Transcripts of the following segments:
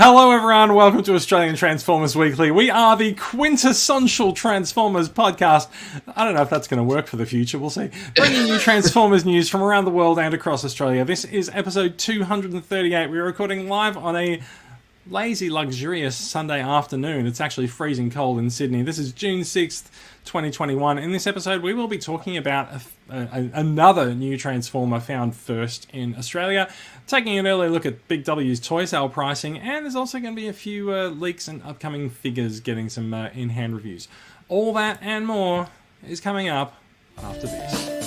Hello everyone, welcome to Australian Transformers Weekly. We are the Quintessontial Transformers podcast. I don't know if that's going to work for the future, we'll see. Bringing you Transformers news from around the world and across Australia. This is episode 238. We're recording live on a lazy, luxurious Sunday afternoon. It's actually freezing cold in Sydney. This is June 6th, 2021. In this episode, we will be talking about another new Transformer found first in Australia, taking an early look at Big W's toy sale pricing, and there's also going to be a few leaks and upcoming figures getting some in-hand reviews. All that and more is coming up after this.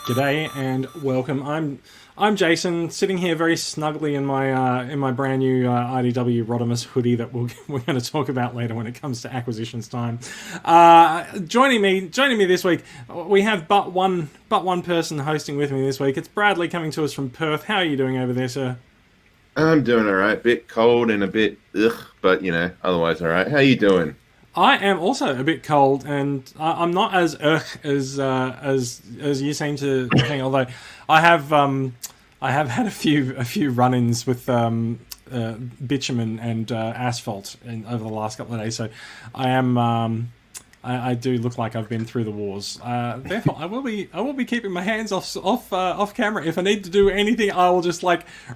G'day and welcome. I'm Jason, sitting here very snugly in my brand new IDW Rodimus hoodie that we're going to talk about later when it comes to acquisitions time. Joining me this week, we have but one person hosting with me this week. It's Bradley coming to us from Perth. How are you doing over there, sir? I'm doing all right. Bit cold and a bit but otherwise all right. How are you doing? I am also a bit cold, and I'm not as as you seem to think. Although I have had a few run-ins with bitumen and asphalt over the last couple of days, so I am I do look like I've been through the wars. Therefore, I will be keeping my hands off camera. If I need to do anything, I will just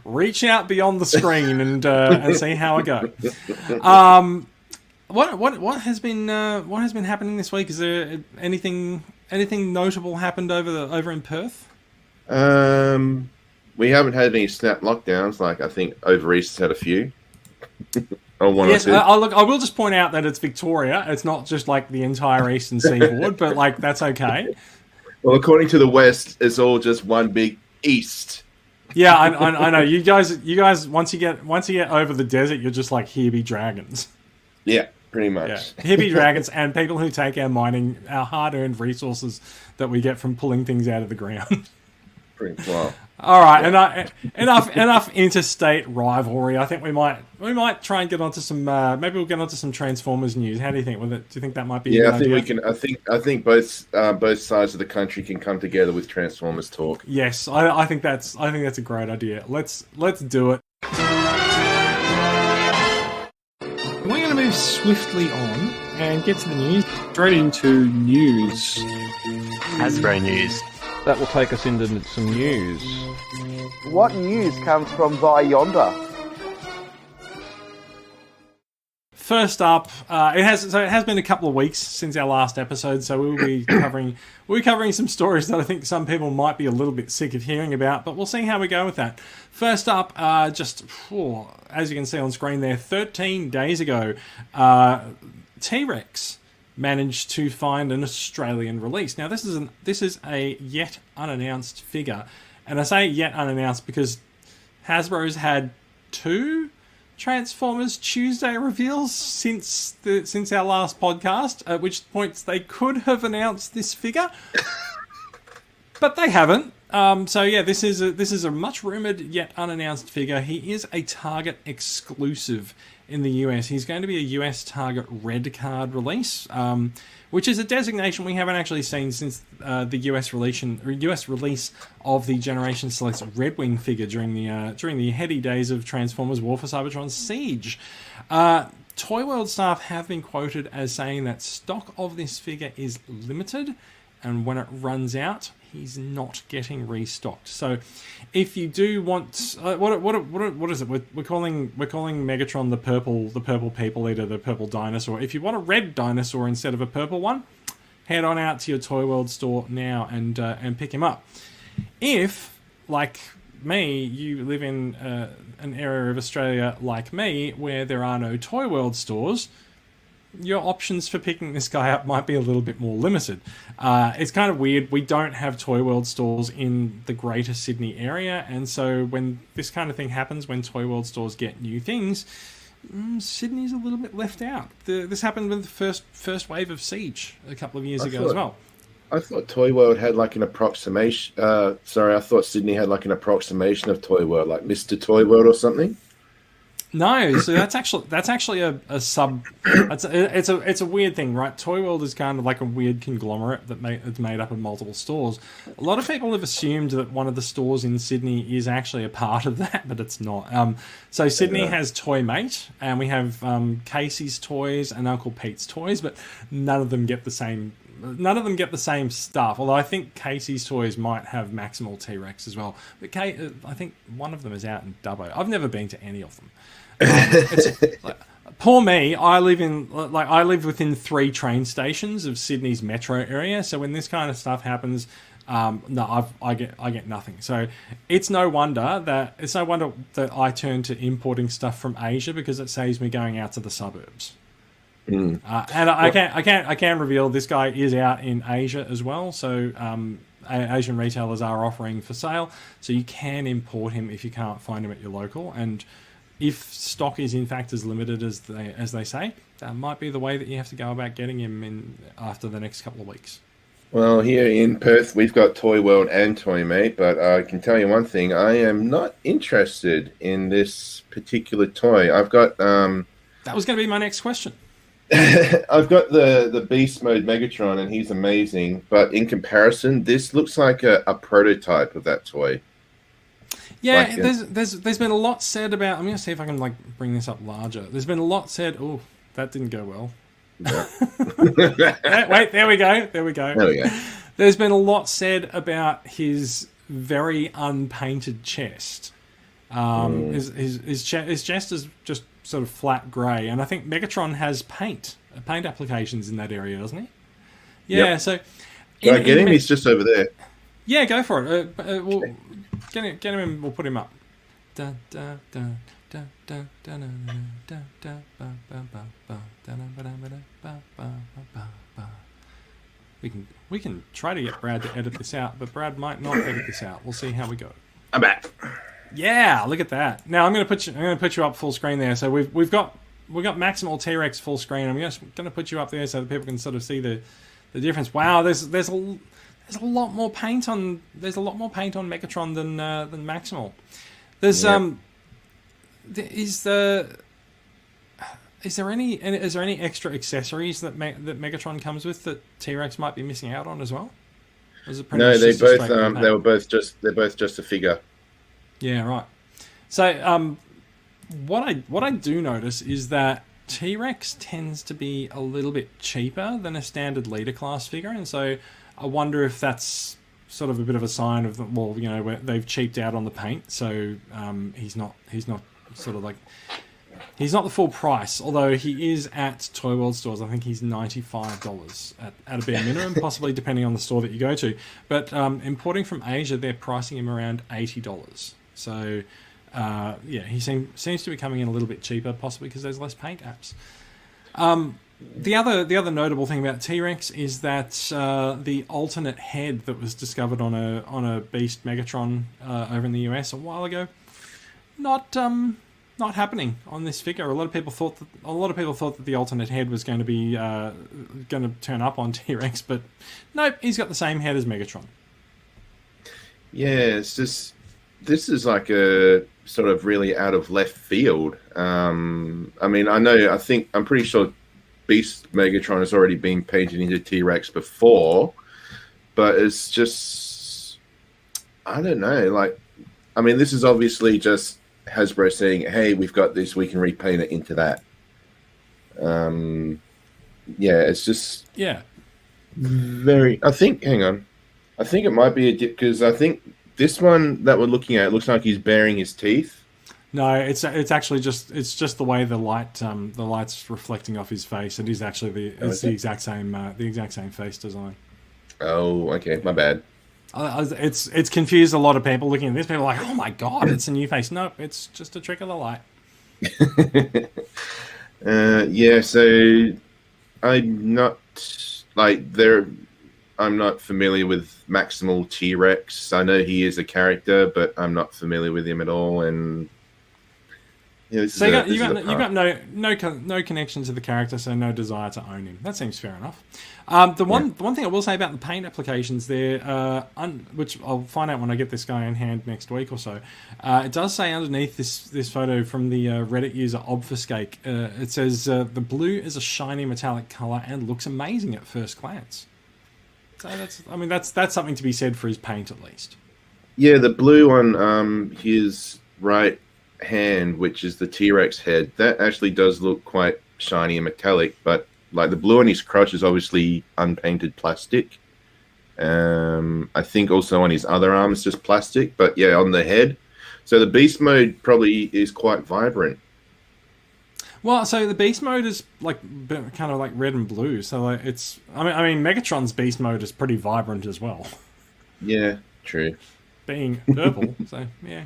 reach out beyond the screen and see how I go. What has been happening this week? Is there anything notable happened over in Perth? We haven't had any snap lockdowns. I think over East has had a few. Yes, I will just point out that it's Victoria. It's not just the entire eastern seaboard, but that's okay. Well, according to the West, it's all just one big East. Yeah, I know. You guys, once you get over the desert, you're just here be dragons. Yeah. Pretty much. Yeah. Hippie dragons and people who take our hard-earned resources that we get from pulling things out of the ground. Pretty well. All right, enough interstate rivalry. I think we might try and get onto some. Maybe we'll get onto some Transformers news. How do you think? Do you think that might be? Yeah, I think we can. I think both sides of the country can come together with Transformers talk. Yes, I think that's a great idea. Let's do it. We're going to move swiftly on and get to the news. Straight into news. Hasbro news. That will take us into some news. What news comes from via yonder? First up, it has been a couple of weeks since our last episode, so we'll be covering some stories that I think some people might be a little bit sick of hearing about, but we'll see how we go with that. First up, as you can see on screen there, 13 days ago, T-Rex managed to find an Australian release. Now, this is a yet unannounced figure, and I say yet unannounced because Hasbro's had 2 Transformers Tuesday reveals since our last podcast, at which points they could have announced this figure, but they haven't. So yeah, this is a much rumored yet unannounced figure. He is a Target exclusive in the US. He's going to be a US Target red card release, which is a designation we haven't actually seen since the US release of the Generations Selects Redwing figure during the heady days of Transformers War for Cybertron Siege. Toyworld staff have been quoted as saying that stock of this figure is limited, and when it runs out, he's not getting restocked. So, if you do want, what is it? We're calling Megatron the purple people eater, the purple dinosaur. If you want a red dinosaur instead of a purple one, head on out to your Toyworld store now and pick him up. If, like me, you live in an area of Australia like me where there are no Toyworld stores, your options for picking this guy up might be a little bit more limited. It's kind of weird. We don't have Toyworld stores in the greater Sydney area, and so when this kind of thing happens, when Toyworld stores get new things, Sydney's a little bit left out. This happened with the first wave of Siege a couple of years ago as well. I thought Toyworld had like an approximation. Sorry, I thought Sydney had like an approximation of Toyworld, like Mr. Toyworld or something. No, so that's actually a sub. It's a weird thing, right? Toyworld is kind of like a weird conglomerate it's made up of multiple stores. A lot of people have assumed that one of the stores in Sydney is actually a part of that, but it's not. So Sydney has Toymate, and we have Casey's Toys and Uncle Pete's Toys, but none of them get the same. None of them get the same stuff, although I think Casey's Toys might have Maximal T-Rex as well. But I think one of them is out in Dubbo. I've never been to any of them. Poor me. I live within 3 train stations of Sydney's metro area. So when this kind of stuff happens, I get nothing. So it's no wonder that I turn to importing stuff from Asia, because it saves me going out to the suburbs. And I can reveal this guy is out in Asia as well. So Asian retailers are offering for sale, so you can import him if you can't find him at your local. And if stock is in fact as limited as they say, that might be the way that you have to go about getting him in after the next couple of weeks. Well, here in Perth, we've got Toyworld and Toymate, but I can tell you one thing: I am not interested in this particular toy. I've got that was going to be my next question. I've got the Beast Mode Megatron, and he's amazing. But in comparison, this looks like a prototype of that toy. Yeah, there's been a lot said about. I'm going to see if I can bring this up larger. There's been a lot said. Oh, that didn't go well. Yeah. Wait, there we go. There we go. There's been a lot said about his very unpainted chest. His chest is just sort of flat grey, and I think Megatron has paint applications in that area, doesn't he? Yeah. Yep. So, can I get him? He's just over there. Yeah, go for it. We'll get him and we'll put him up. We can try to get Brad to edit this out, but Brad might not edit this out. We'll see how we go. I'm back. Yeah, look at that. Now I'm going to put you up full screen there. So we've got Maximal T-Rex full screen. I'm just going to put you up there so that people can sort of see the difference. Wow, there's a lot more paint on Megatron than Maximal. There's is there any extra accessories that Megatron comes with that T-Rex might be missing out on as well? No, they're both just a figure. Yeah, right. So, what I do notice is that T-Rex tends to be a little bit cheaper than a standard leader class figure, and so I wonder if that's sort of a bit of a sign of where they've cheaped out on the paint. So he's not sort of he's not the full price, although he is at Toyworld stores. I think he's $95 at a bare minimum, possibly depending on the store that you go to. But importing from Asia, they're pricing him around $80. So, he seems to be coming in a little bit cheaper, possibly because there's less paint apps. The other notable thing about T-Rex is that the alternate head that was discovered on a Beast Megatron over in the US a while ago, not happening on this figure. A lot of people thought that the alternate head was going to be going to turn up on T-Rex, but nope, he's got the same head as Megatron. Yeah, it's just. This is like a sort of really out of left field. I mean, I'm pretty sure Beast Megatron has already been painted into T-Rex before, but it's just, I don't know. This is obviously just Hasbro saying, hey, we've got this, we can repaint it into that. It's just very, hang on. I think it might be a dip, because I think this one that we're looking at looks like he's baring his teeth. No, it's actually just the way the light's reflecting off his face. It is actually the exact same face design. Oh, okay, my bad. It's confused a lot of people looking at this. People are like, oh my god, it's a new face. Nope, it's just a trick of the light. So I'm not I'm not familiar with Maximal T-Rex. I know he is a character, but I'm not familiar with him at all. And this So is you a got no connection to the character, so no desire to own him. That seems fair enough. The one thing I will say about the paint applications there, which I'll find out when I get this guy in hand next week or so, it does say underneath this photo from the Reddit user Obfuscate, it says the blue is a shiny metallic color and looks amazing at first glance. So that's something to be said for his paint at least. Yeah, the blue on his right hand, which is the T-Rex head, that actually does look quite shiny and metallic, but like the blue on his crotch is obviously unpainted plastic. I think also on his other arm it's just plastic, but yeah, on the head. So the beast mode probably is quite vibrant. Well, so the beast mode is like kind of like red and blue. So like it's, I mean, Megatron's beast mode is pretty vibrant as well. Yeah, true. Being purple, so yeah.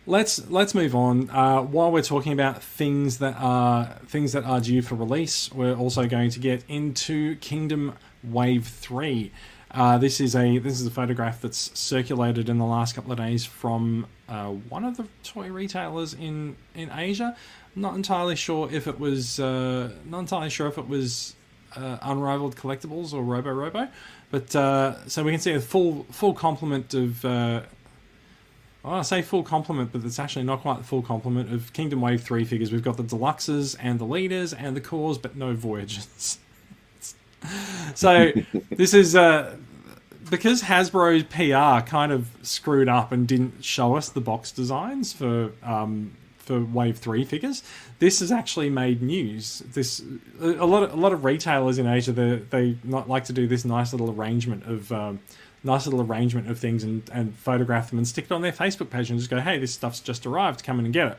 Let's move on. While we're talking about things that are due for release, we're also going to get into Kingdom Wave 3. This is a photograph that's circulated in the last couple of days from one of the toy retailers in Asia. Not entirely sure if it was Unrivaled Collectibles or Robo, but so we can see a full complement of. I say full complement, but it's actually not quite the full complement of Kingdom Wave 3 figures. We've got the Deluxes and the Leaders and the Cores, but no Voyagers. So this is because Hasbro's PR kind of screwed up and didn't show us the box designs for Wave 3 figures. This has actually made news. A lot of retailers in Asia, they not like to do this nice little arrangement of things and photograph them and stick it on their Facebook page and just go, hey, this stuff's just arrived, come in and get it.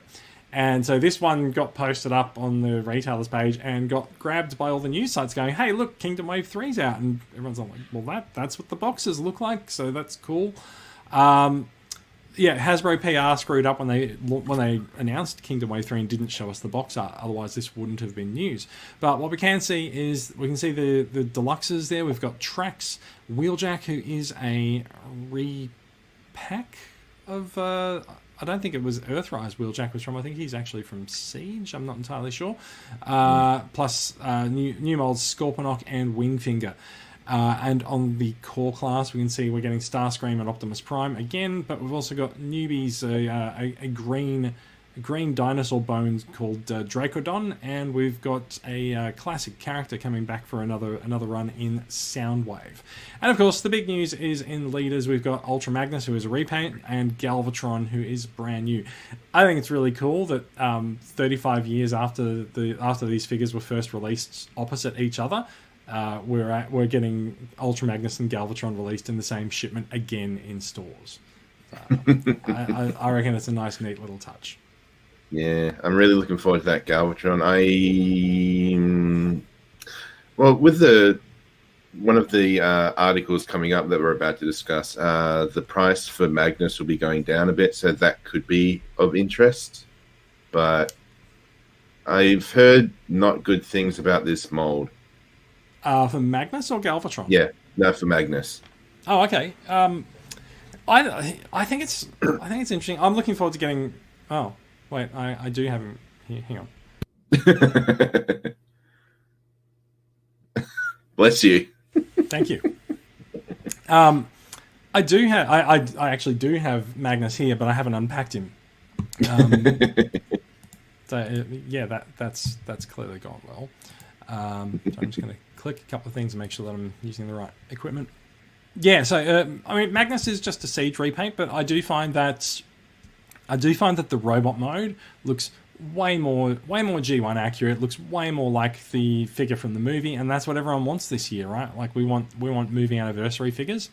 And so this one got posted up on the retailer's page and got grabbed by all the news sites going, hey, look, Kingdom Wave 3's out. And everyone's like, well, that's what the boxes look like, so that's cool. Yeah, Hasbro PR screwed up when they announced Kingdom Wave 3 and didn't show us the box art. Otherwise, this wouldn't have been news. But what we can see is the Deluxes there. We've got Trax, Wheeljack, who is a repack of... I don't think it was Earthrise Wheeljack was from. I think he's actually from Siege. I'm not entirely sure. Plus new molds Scorponok and Wingfinger. And on the core class, we can see we're getting Starscream and Optimus Prime again, but we've also got newbies, a green dinosaur bones called Dracodon, and we've got a classic character coming back for another run in Soundwave. And of course, the big news is in Leaders, we've got Ultra Magnus, who is a repaint, and Galvatron, who is brand new. I think it's really cool that 35 years after these figures were first released opposite each other, we're getting Ultra Magnus and Galvatron released in the same shipment again in stores. I reckon it's a nice, neat little touch. Yeah, I'm really looking forward to that Galvatron. With one of the articles coming up that we're about to discuss, the price for Magnus will be going down a bit, so that could be of interest. But I've heard not good things about this mold. For Magnus or Galvatron? Yeah, no, for Magnus. Oh, okay. I think it's interesting. I'm looking forward to getting. Oh, wait, I do have him here. Hang on. Bless you. Thank you. I do have. I actually do have Magnus here, but I haven't unpacked him. So yeah, that's clearly gone well. So I'm just going to click a couple of things and make sure that I'm using the right equipment. Yeah, so I mean, Magnus is just a Siege repaint, but I do find that the robot mode looks way more G1 accurate. Looks way more like the figure from the movie, and that's what everyone wants this year, right? Like we want movie anniversary figures.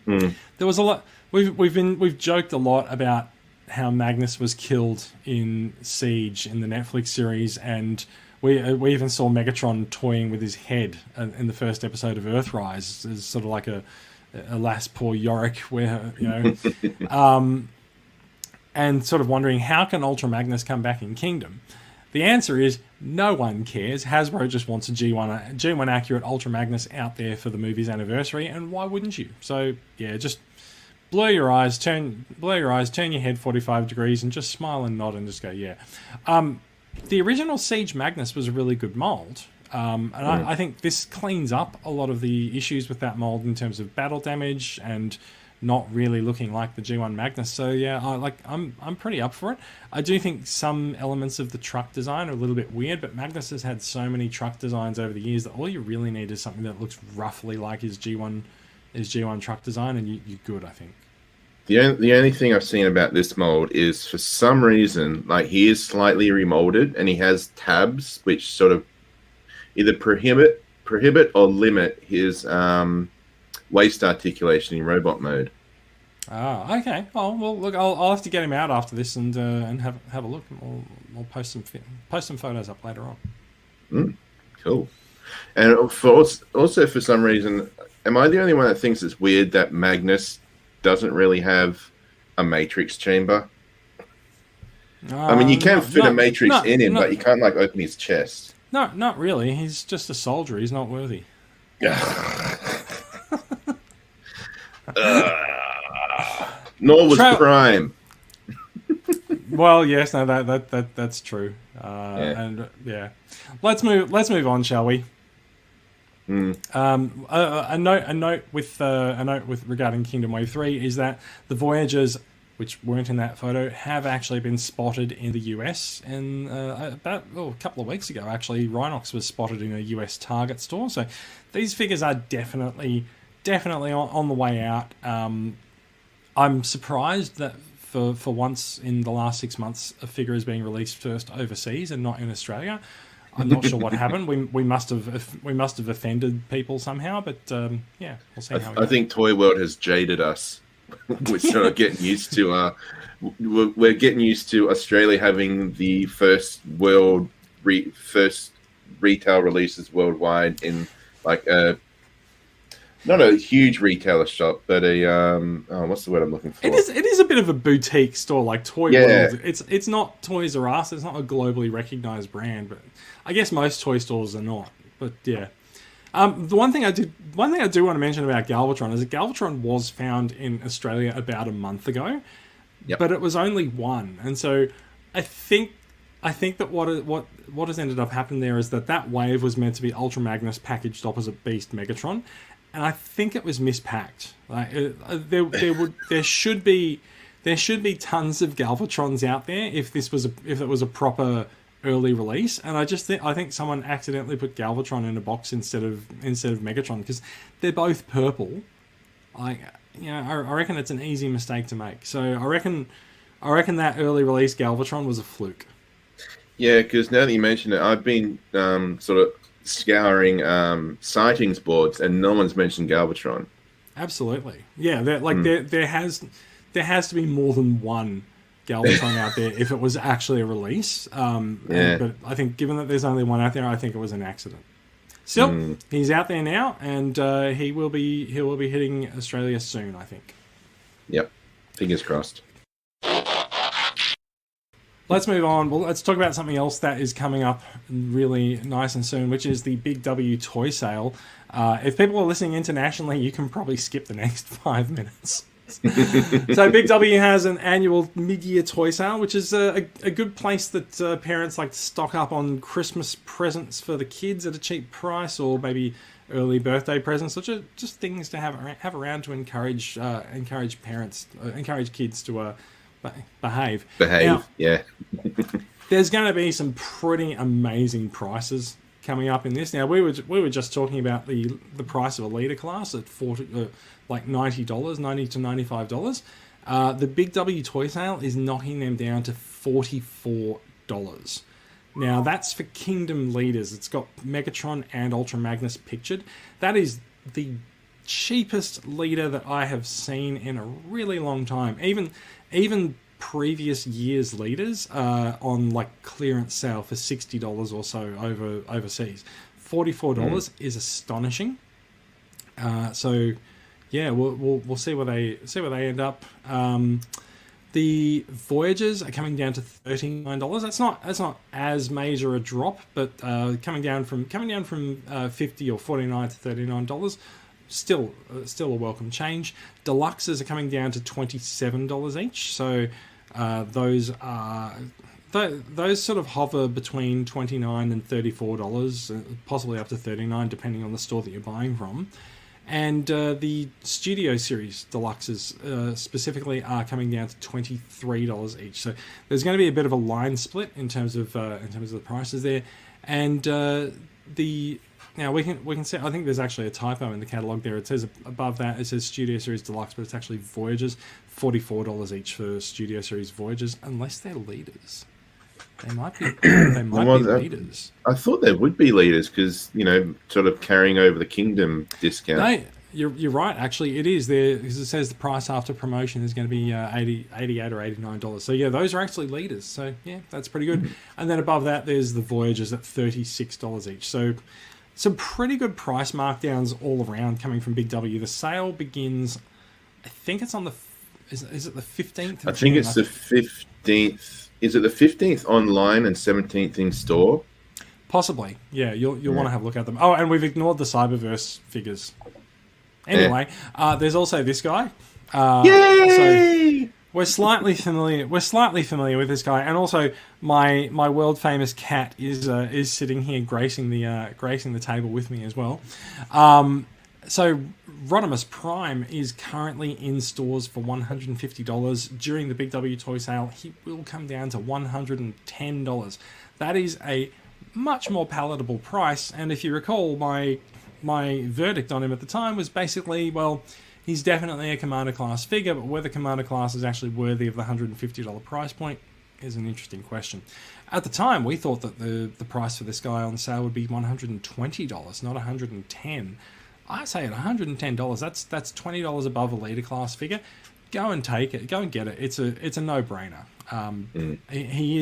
There was a lot. We've joked a lot about how Magnus was killed in Siege in the Netflix series, and we even saw Megatron toying with his head in the first episode of Earthrise as sort of like a alas poor Yorick, where and sort of wondering how can Ultra Magnus come back in Kingdom. The answer is no one cares. Hasbro just wants a G1 accurate Ultra Magnus out there for the movie's anniversary, and why wouldn't you? So yeah, just blur your eyes, turn your head 45 degrees, and just smile and nod and just go, yeah. The original Siege Magnus was a really good mold. I think this cleans up a lot of the issues with that mold in terms of battle damage and not really looking like the G1 Magnus. So yeah, I'm pretty up for it. I do think some elements of the truck design are a little bit weird, but Magnus has had so many truck designs over the years that all you really need is something that looks roughly like his G1 truck design, and you're good, I think. The only thing I've seen about this mold is, for some reason, like, he is slightly remolded, and he has tabs which sort of either prohibit or limit his waist articulation in robot mode. Ah, okay. Oh well, look, I'll have to get him out after this and have a look. We'll post some photos up later on. Cool. And also for some reason, am I the only one that thinks it's weird that Magnus doesn't really have a matrix chamber? I mean, you can fit a matrix in him, but you can't like open his chest. No, not really. He's just a soldier. He's not worthy. Nor was Prime. Well, yes, no, that's true. And yeah, let's move on, shall we? A note with regarding Kingdom Wave 3 is that the Voyagers, which weren't in that photo, have actually been spotted in the US. And about a couple of weeks ago, actually, Rhinox was spotted in a US Target store. So these figures are definitely on the way out. I'm surprised that for once in the last 6 months, a figure is being released first overseas and not in Australia. I'm not sure what happened. We must have offended people somehow, but yeah, we'll see how. I think Toyworld has jaded us. We're sort of getting used to we're getting used to Australia having the first retail releases worldwide in like not a huge retailer shop, but a what's the word I'm looking for? It is a bit of a boutique store, like Toyworld. It's not Toys R Us. It's not a globally recognized brand, but I guess most toy stores are not. But yeah, the one thing I do want to mention about Galvatron is that Galvatron was found in Australia about a month ago, but it was only one, and so I think that what has ended up happening there is that wave was meant to be Ultra Magnus packaged opposite Beast Megatron. And I think it was mispacked. Like there should be tons of Galvatrons out there if it was a proper early release. And I think someone accidentally put Galvatron in a box instead of Megatron because they're both purple. I reckon it's an easy mistake to make. So I reckon that early release Galvatron was a fluke. Yeah, because now that you mention it, I've been sort of scouring sightings boards, and no one's mentioned Galvatron. Absolutely, yeah. There has to be more than one Galvatron out there if it was actually a release. But I think given that there's only one out there, I think it was an accident. Still, he's out there now, and he will be hitting Australia soon, I think. Yep, fingers crossed. Let's move on. Well, let's talk about something else that is coming up really nice and soon, which is the Big W toy sale. If people are listening internationally, you can probably skip the next 5 minutes. So Big W has an annual mid-year toy sale, which is a good place that parents like to stock up on Christmas presents for the kids at a cheap price, or maybe early birthday presents, or just things to have around to encourage kids to behave. Now, yeah. There's going to be some pretty amazing prices coming up in this. Now we were just talking about the price of a leader class at $90, $90 to $95. The Big W toy sale is knocking them down to $44. Now that's for Kingdom leaders. It's got Megatron and Ultra Magnus pictured. That is the cheapest leader that I have seen in a really long time. Even previous years' leaders on like clearance sale for $60 or so overseas. $44 is astonishing. So yeah, we'll see where they end up. The Voyagers are coming down to $39. That's not as major a drop, but coming down from $50 or $49 to $39. still a welcome change. Deluxes are coming down to $27 each, so those sort of hover between $29 and $34, possibly up to $39, depending on the store that you're buying from. And the Studio Series Deluxes specifically are coming down to $23 each. So there's going to be a bit of a line split in terms of the prices there. And now we can see. I think there's actually a typo in the catalog there. It says above that it says Studio Series Deluxe, but it's actually Voyagers. $44 each for Studio Series Voyagers, unless they're leaders. They might be. They might be leaders. I thought there would be leaders because sort of carrying over the Kingdom discount. No, you're right. Actually, it is there because it says the price after promotion is going to be $88 or $89. So yeah, those are actually leaders. So yeah, that's pretty good. And then above that, there's the Voyagers at $36 each. So some pretty good price markdowns all around coming from Big W. The sale begins. I think it's on the. Is it the 15th? I think it's the 15th. Is it the 15th online and 17th in store? Possibly. Yeah, you'll want to have a look at them. Oh, and we've ignored the Cyberverse figures. Anyway, there's also this guy. Yay! So we're slightly familiar with this guy, and also my world famous cat is sitting here gracing the table with me as well. So Rodimus Prime is currently in stores for $150. During the Big W toy sale, he will come down to $110. That is a much more palatable price, and if you recall, my verdict on him at the time was basically, well, he's definitely a Commander Class figure, but whether Commander Class is actually worthy of the $150 price point is an interesting question. At the time, we thought that the price for this guy on sale would be $120, not $110. I say at $110, that's $20 above a Leader Class figure. Go and take it. Go and get it. It's a no-brainer. He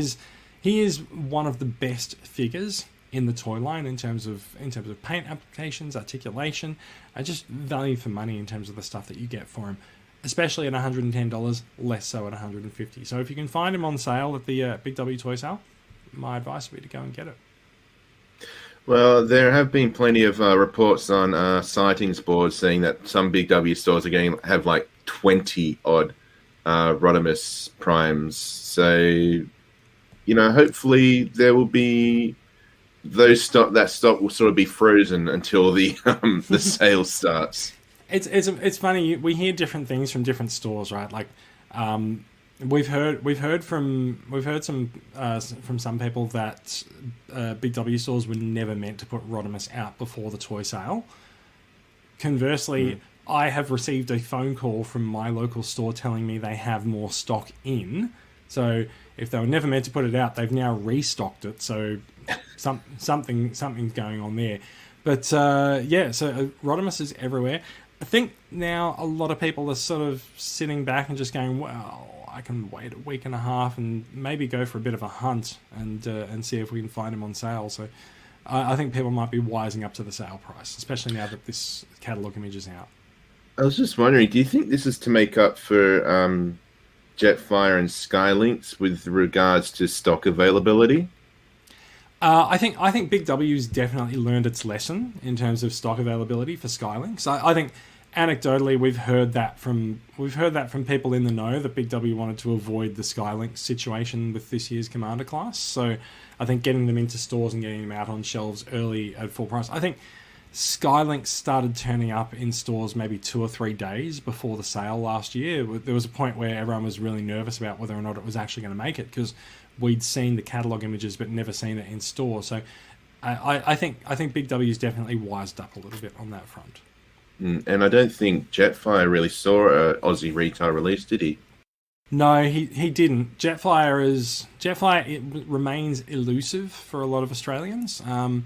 is one of the best figures in the toy line in terms of paint applications, articulation, and just value for money in terms of the stuff that you get for him. Especially at $110, less so at $150. So if you can find him on sale at the Big W toy sale, my advice would be to go and get it. Well, there have been plenty of reports on sightings boards saying that some Big W stores are have like 20 odd Rodimus Primes. So, hopefully there will be that stock will sort of be frozen until the the sale starts. It's funny. We hear different things from different stores, right? Like, we've heard from some people that Big W stores were never meant to put Rodimus out before the toy sale. Conversely, I have received a phone call from my local store telling me they have more stock in. So if they were never meant to put it out, they've now restocked it. So something's going on there. But so Rodimus is everywhere. I think now a lot of people are sort of sitting back and just going, well, I can wait a week and a half and maybe go for a bit of a hunt and see if we can find him on sale. So I think people might be wising up to the sale price, especially now that this catalogue image is out. I was just wondering, do you think this is to make up for Jetfire and Skylinks with regards to stock availability? I think Big W's definitely learned its lesson in terms of stock availability for Skylinks. I think anecdotally we've heard that from people in the know that Big W wanted to avoid the Skylink situation with this year's Commander Class. So I think getting them into stores and getting them out on shelves early at full price. I think Skylink started turning up in stores maybe 2 or 3 days before the sale last year. There was a point where everyone was really nervous about whether or not it was actually going to make it because we'd seen the catalogue images but never seen it in store. So I think Big W's definitely wised up a little bit on that front. And I don't think Jetfire really saw an Aussie retail release, did he? No, he didn't. Jetfire remains elusive for a lot of Australians. I'm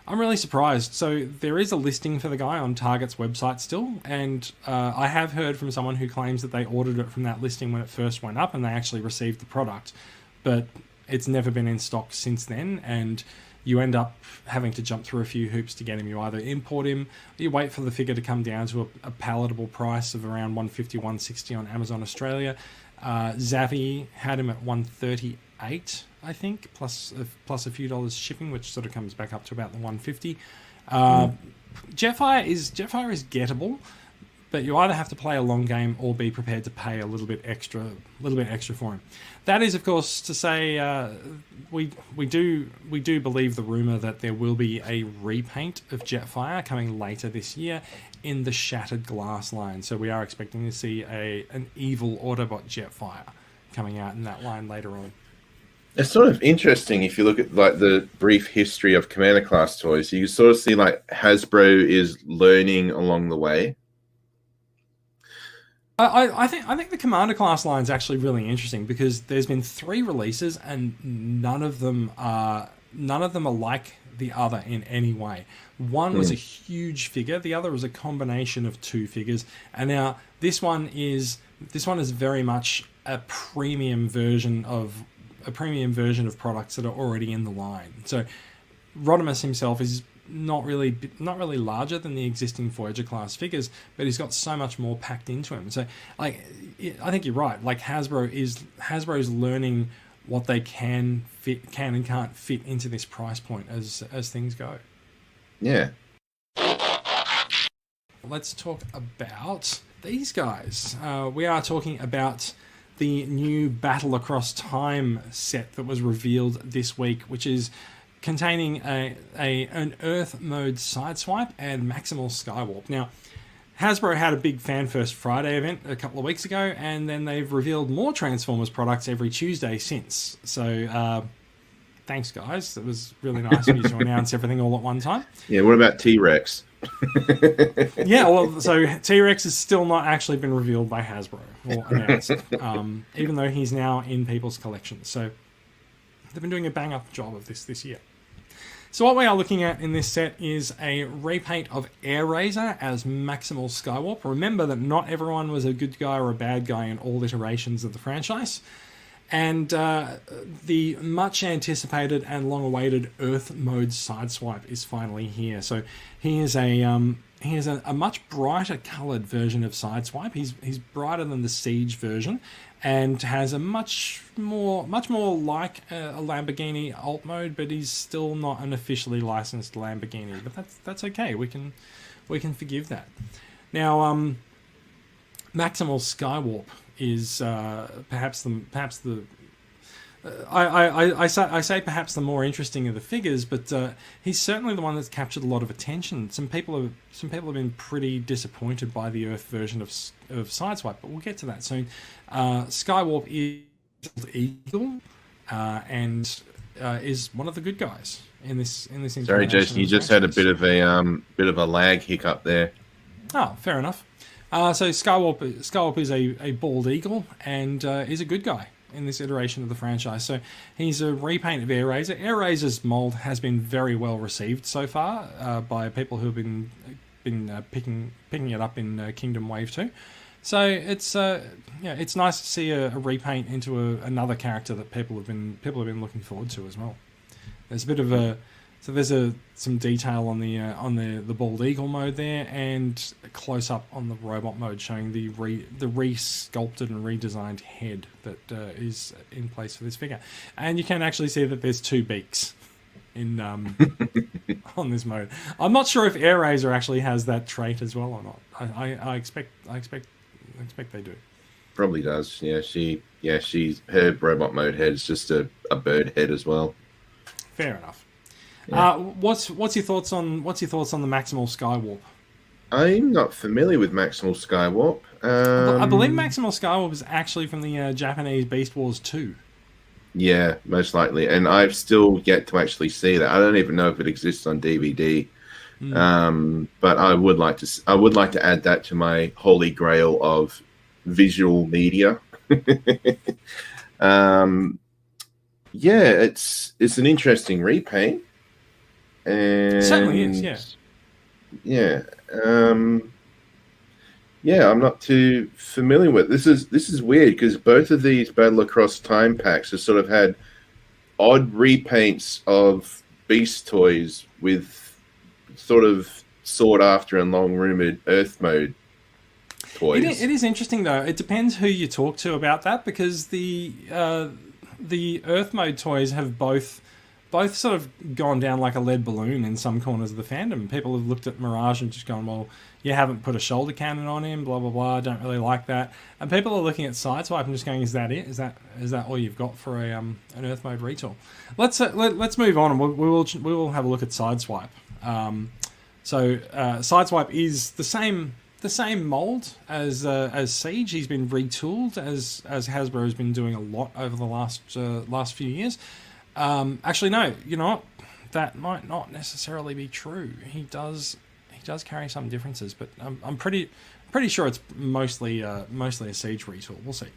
really surprised. So there is a listing for the guy on Target's website still, and I have heard from someone who claims that they ordered it from that listing when it first went up and they actually received the product, but it's never been in stock since then, and you end up having to jump through a few hoops to get him. You either import him, or you wait for the figure to come down to a palatable price of around $150, $160 on Amazon Australia. Zavi had him at $138, I think, plus a few dollars shipping, which sort of comes back up to about the $150. Jetfire is gettable, but you either have to play a long game or be prepared to pay a little bit extra for him. That is, of course, to say we do believe the rumor that there will be a repaint of Jetfire coming later this year in the Shattered Glass line. So we are expecting to see an evil Autobot Jetfire coming out in that line later on. It's sort of interesting if you look at like the brief history of Commander class toys. You can sort of see like Hasbro is learning along the way. I think the Commander class line is actually really interesting because there's been 3 releases and none of them are like the other in any way. One was a huge figure, the other was a combination of 2 figures, and now this one is very much a premium version of products that are already in the line. So Rodimus himself is not really larger than the existing Voyager class figures, but he's got so much more packed into him. So, like, I think you're right. Like Hasbro's learning what they can and can't fit into this price point as things go. Yeah. Let's talk about these guys. We are talking about the new Battle Across Time set that was revealed this week, which is containing an Earth mode Sideswipe and Maximal Skywarp. Now, Hasbro had a big Fan First Friday event a couple of weeks ago, and then they've revealed more Transformers products every Tuesday since. So, thanks, guys. It was really nice of you to announce everything all at one time. Yeah, what about T-Rex? Yeah, well, so T-Rex has still not actually been revealed by Hasbro or announced, even though he's now in people's collections. So they've been doing a bang-up job of this year. So what we are looking at in this set is a repaint of Air-Razor as Maximal Skywarp. Remember that not everyone was a good guy or a bad guy in all iterations of the franchise. And the much-anticipated and long-awaited Earth mode Sideswipe is finally here. So he is a much brighter coloured version of Sideswipe. He's brighter than the Siege version, and has a much more like a Lamborghini alt mode, but he's still not an officially licensed Lamborghini. But that's okay. We can forgive that. Now, Maximal Skywarp is perhaps the I say perhaps the more interesting of the figures, but he's certainly the one that's captured a lot of attention. Some people have been pretty disappointed by the Earth version of Sideswipe, but we'll get to that soon. Skywarp is Eagle and is one of the good guys in this. Sorry, Jason, you just had a bit of a lag hiccup there. Oh, fair enough. So Skywarp is a bald eagle and is a good guy in this iteration of the franchise. So he's a repaint of Air-Razor. Air-Razor's mold has been very well received so far by people who have been picking it up in Kingdom Wave 2. So it's nice to see a repaint into another character that people have been looking forward to as well. There's a bit of some detail on the bald eagle mode there, and a close up on the robot mode showing the re-sculpted and redesigned head that is in place for this figure. And you can actually see that there's 2 beaks in on this mode. I'm not sure if Air-Razor actually has that trait as well or not. I expect they do. Probably does. Yeah, her robot mode head is just a bird head as well. Fair enough. Yeah. What's your thoughts on the Maximal Skywarp? I'm not familiar with Maximal Skywarp. I believe Maximal Skywarp is actually from the Japanese Beast Wars 2. Yeah, most likely, and I've still yet to actually see that. I don't even know if it exists on DVD. But I would like to add that to my holy grail of visual media. Yeah, it's an interesting repaint. And It certainly is, yeah. Yeah, I'm not too familiar with this. Is weird because both of these Battle Across Time packs have sort of had odd repaints of Beast toys with sort of sought after and long rumored Earth mode toys. It is interesting though. It depends who you talk to about that, because the Earth mode toys have both both sort of gone down like a lead balloon in some corners of the fandom. People have looked at Mirage and just gone, well, you haven't put a shoulder cannon on him, blah blah blah. Don't really like that. And people are looking at Sideswipe and just going, is that it? Is that all you've got for an Earth mode retool? Let's move on, and we will have a look at Sideswipe. So Sideswipe is the same mold as Siege. He's been retooled as Hasbro has been doing a lot over the last few years. Actually, no. You know what? That might not necessarily be true. He does carry some differences, but I'm pretty sure it's mostly a Siege retool. We'll see.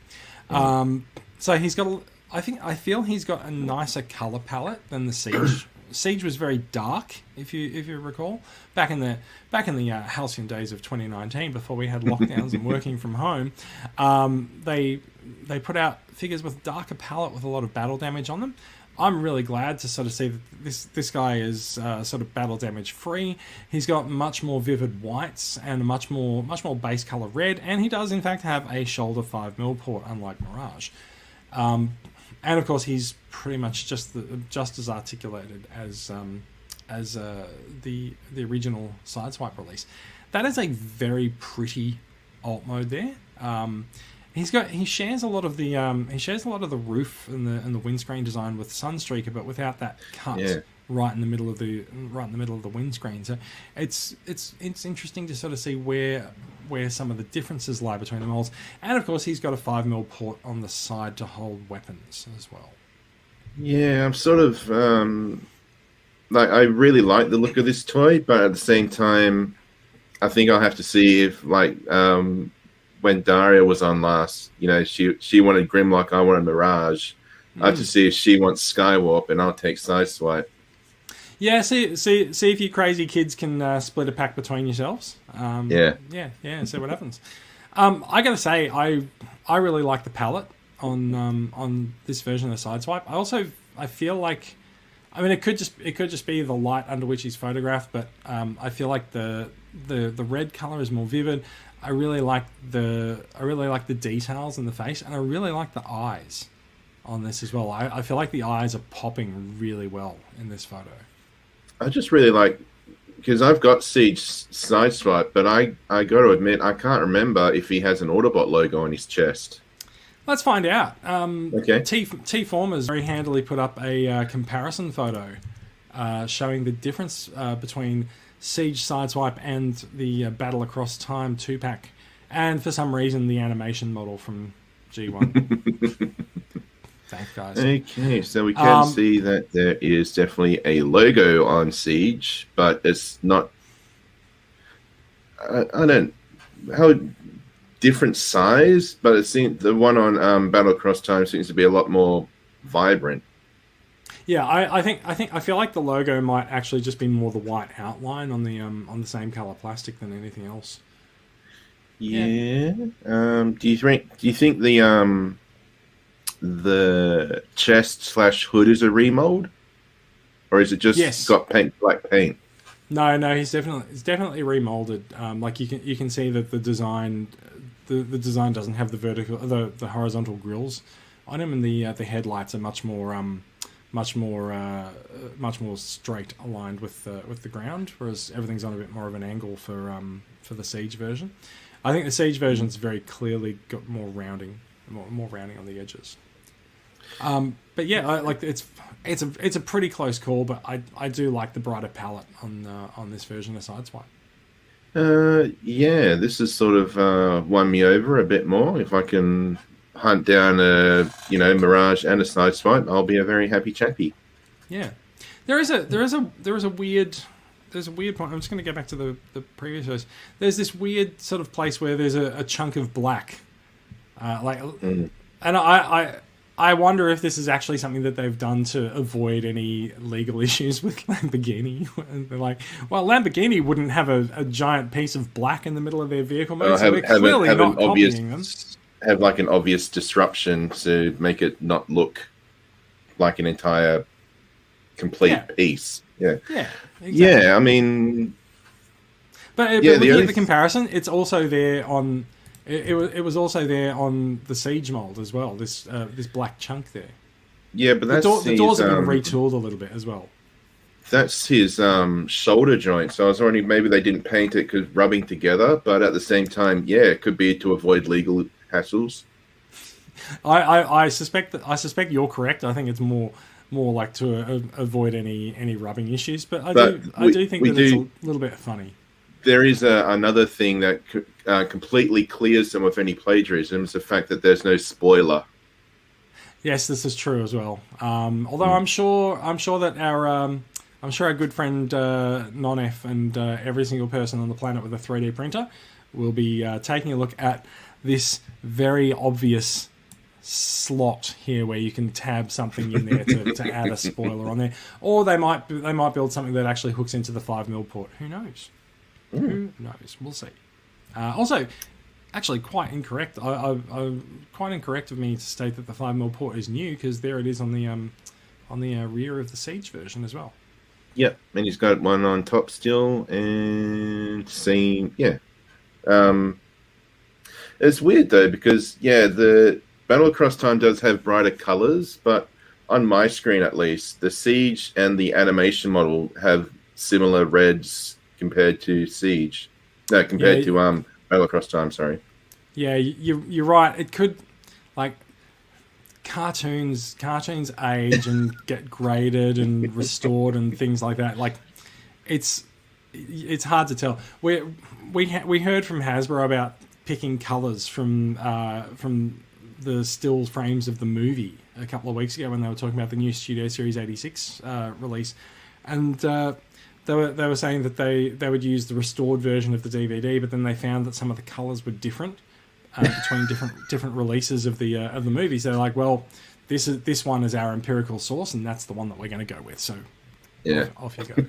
So he's got. I feel he's got a nicer color palette than the Siege. Siege was very dark, if you recall, back in the halcyon days of 2019, before we had lockdowns and working from home. They put out figures with darker palette with a lot of battle damage on them. I'm really glad to sort of see that this guy is sort of battle damage free. He's got much more vivid whites and a much more base color red, and he does in fact have a shoulder 5mm port, unlike Mirage. And of course, he's pretty much just as articulated as the original Sideswipe release. That is a very pretty alt mode there. He shares a lot of the roof and the windscreen design with Sunstreaker, but without that cut right in the middle of the windscreen. So it's interesting to sort of see where some of the differences lie between the molds. And of course, he's got a 5mm port on the side to hold weapons as well. Yeah, I'm sort of I really like the look of this toy, but at the same time, I think I'll have to see if when Daria was on last, she wanted Grimlock, I wanted Mirage. I have to see if she wants Skywarp, and I'll take Sideswipe. Yeah, see if you crazy kids can split a pack between yourselves. Yeah, see what happens. I gotta say, I really like the palette on this version of Sideswipe. I feel like, I mean, it could just be the light under which he's photographed, but I feel like the red color is more vivid. I really like the details in the face, and I really like the eyes on this as well. I feel like the eyes are popping really well in this photo. I just really like, because I've got Siege Sideswipe, but I got to admit, I can't remember if he has an Autobot logo on his chest. Let's find out. Okay. T-Formers very handily put up a comparison photo showing the difference between Siege Sideswipe and the Battle Across Time 2-pack, and for some reason the animation model from G1. Thanks, guys. Okay, so we can see that there is definitely a logo on Siege, but it's not. I don't. How different size, but it seems the one on Battle Across Time seems to be a lot more vibrant. Yeah, I feel like the logo might actually just be more the white outline on the same color plastic than anything else. Yeah. Do you think the chest/hood is a remold, or is it just got black paint? No, it's definitely remolded. Like you can see that the design doesn't have the horizontal grills on him, and the headlights are much more straight aligned with the ground, whereas everything's on a bit more of an angle for the Siege version. I think the Siege version's very clearly got more rounding on the edges. But yeah, it's a pretty close call, but I do like the brighter palette on this version of Sideswipe. Yeah, this has sort of won me over a bit more. If I can hunt down a Mirage and a Sideswipe, I'll be a very happy chappy. Yeah, there is a weird point. I'm just going to go back to the previous shows. There's this weird sort of place where there's a chunk of black, and I wonder if this is actually something that they've done to avoid any legal issues with Lamborghini. They're like, well, Lamborghini wouldn't have a giant piece of black in the middle of their vehicle, mode, so we're clearly not copying them. Have like an obvious disruption to make it not look like an entire complete piece. Yeah. Yeah. Exactly. Yeah. I mean, but looking at the comparison, it's also there on. It was also there on the Siege mold as well. This black chunk there. Yeah, but that's The doors his, have been retooled a little bit as well. that's his shoulder joint. So I was wondering maybe they didn't paint it because rubbing together, but at the same time, yeah, it could be to avoid legal hassles. I suspect you're correct. I think it's more like to avoid any rubbing issues. But I do think that it's a little bit funny. There is another thing that completely clears them of any plagiarism. Is the fact that there's no spoiler. Yes, this is true as well. Although I'm sure that our good friend Non-F and every single person on the planet with a 3D printer will be taking a look at this very obvious slot here where you can tab something in there to add a spoiler on there, or they might build something that actually hooks into the 5mm port. Who knows? Who knows? We'll see. Also, actually, quite incorrect. I quite incorrect of me to state that the 5mm port is new, because there it is on the rear of the Siege version as well. Yep, and he's got one on top still, and same. Yeah, it's weird though because the Battle Across Time does have brighter colors, but on my screen at least, the Siege and the animation model have similar reds compared to Siege. No, compared to Battle Across Time. Sorry. Yeah, you're right. It could, like, cartoons age and get graded and restored and things like that. Like, it's hard to tell. We heard from Hasbro about picking colors from the still frames of the movie a couple of weeks ago when they were talking about the new Studio Series 86 release, and they were saying that they would use the restored version of the DVD, but then they found that some of the colors were different between different releases of the movies. They're like, well, this one is our empirical source, and that's the one that we're going to go with. So yeah, off you go.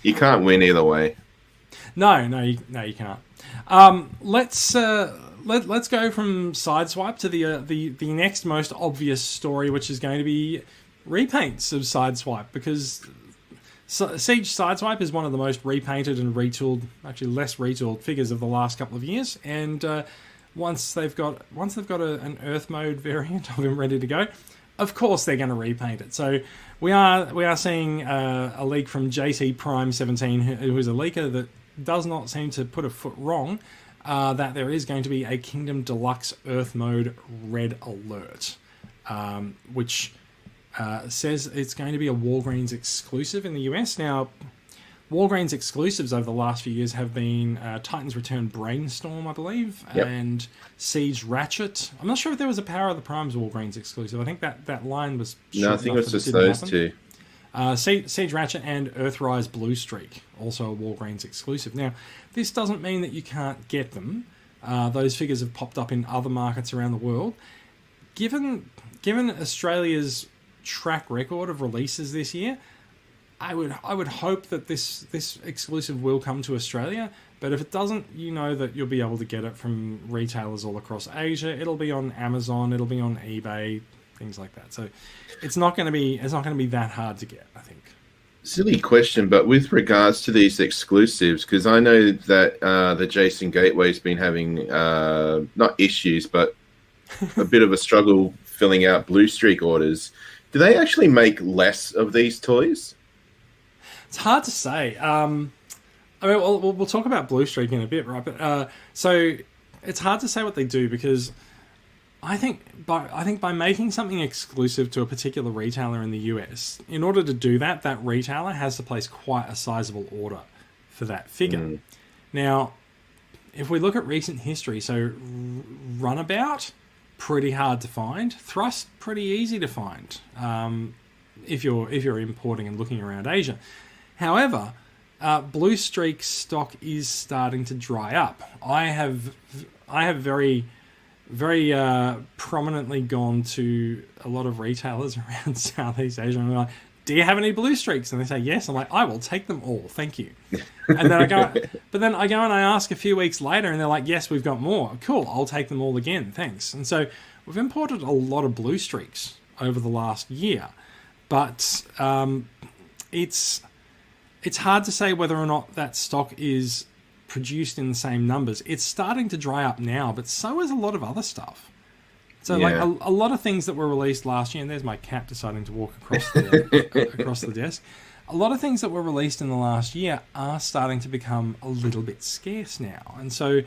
You can't win either way. No, you can't. Let's go from Sideswipe to the next most obvious story, which is going to be repaints of Sideswipe, because Siege Sideswipe is one of the most repainted and retooled, actually less retooled figures of the last couple of years. And once they've got an Earth mode variant of him ready to go, of course they're going to repaint it. So we are seeing a leak from JC Prime 17, who is a leaker that does not seem to put a foot wrong, that there is going to be a Kingdom Deluxe Earth Mode Red Alert, which says it's going to be a Walgreens exclusive in the US. Now, Walgreens exclusives over the last few years have been Titan's Return Brainstorm, I believe, and Siege Ratchet. I'm not sure if there was a Power of the Primes Walgreens exclusive. I think that line was... No, I think it was just those two. Siege Ratchet and Earthrise Blue Streak, also a Walgreens exclusive. Now, this doesn't mean that you can't get them. Those figures have popped up in other markets around the world. Given Australia's track record of releases this year, I would hope that this exclusive will come to Australia. But if it doesn't, you know that you'll be able to get it from retailers all across Asia. It'll be on Amazon. It'll be on eBay. Things like that. So it's not going to be that hard to get, I think. Silly question, but with regards to these exclusives, because I know that the Jason Gateway's been having not issues, but a bit of a struggle filling out Blue Streak orders. Do they actually make less of these toys? It's hard to say. I mean, we'll talk about Blue Streak in a bit, right? But so it's hard to say what they do, because I think by making something exclusive to a particular retailer in the US, in order to do that retailer has to place quite a sizable order for that figure. Now, if we look at recent history, so Runabout, pretty hard to find. Thrust, pretty easy to find if you're importing and looking around Asia. However, Blue Streak stock is starting to dry up. I have very prominently gone to a lot of retailers around Southeast Asia, and I'm like, do you have any Blue Streaks? And they say yes. I'm like, I will take them all, thank you. And then I go and I ask a few weeks later, and they're like, yes, we've got more. Cool, I'll take them all again, thanks. And so we've imported a lot of Blue Streaks over the last year, but it's hard to say whether or not that stock is produced in the same numbers. It's starting to dry up now, but so is a lot of other stuff. So like a lot of things that were released last year, and there's my cat deciding to walk across the desk. A lot of things that were released in the last year are starting to become a little bit scarce now, and so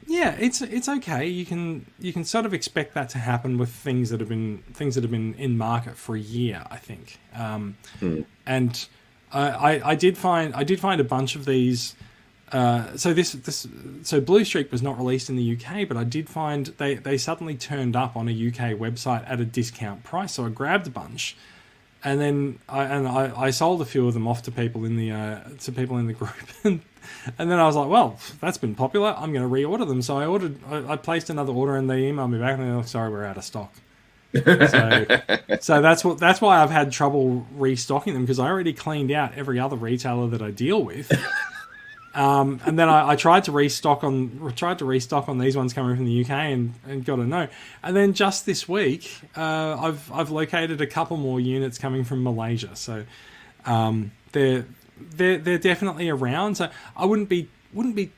yeah, it's okay. You can sort of expect that to happen with things that have been in market for a year, I think. And I did find a bunch of these. So Blue Streak was not released in the UK, but I did find they suddenly turned up on a UK website at a discount price. So I grabbed a bunch, and then I sold a few of them off to people in the group, and then I was like, well, that's been popular. I'm going to reorder them. So I placed another order, and they emailed me back, and they're like, sorry, we're out of stock. So that's why I've had trouble restocking them, because I already cleaned out every other retailer that I deal with. And then I tried to restock on these ones coming from the UK and got a no. And then just this week, I've located a couple more units coming from Malaysia. So they're definitely around. So I wouldn't be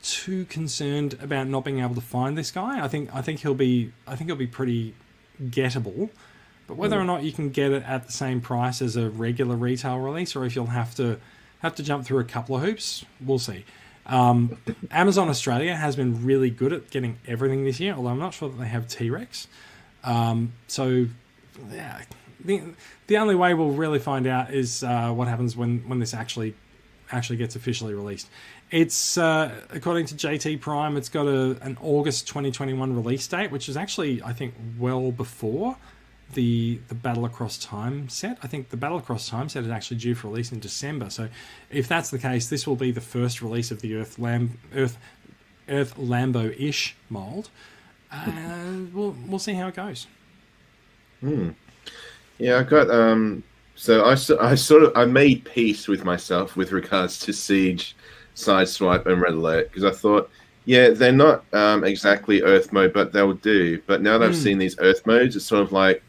too concerned about not being able to find this guy. I think he'll be pretty gettable. But whether or not you can get it at the same price as a regular retail release, or if you'll have to jump through a couple of hoops, we'll see. Amazon Australia has been really good at getting everything this year, although I'm not sure that they have T-Rex. So yeah, the only way we'll really find out is what happens when this actually gets officially released. It's according to JT Prime, it's got an August 2021 release date, which is actually, I think, well before the Battle Across Time set. I think the Battle Across Time set is actually due for release in December. So if that's the case, this will be the first release of the Earth Lambo-ish mold. And we'll see how it goes. Yeah, I got so I made peace with myself with regards to Siege, Sideswipe, and Red Alert, because I thought, yeah, they're not exactly Earth mode, but they'll do. But now that I've seen these Earth modes, it's sort of like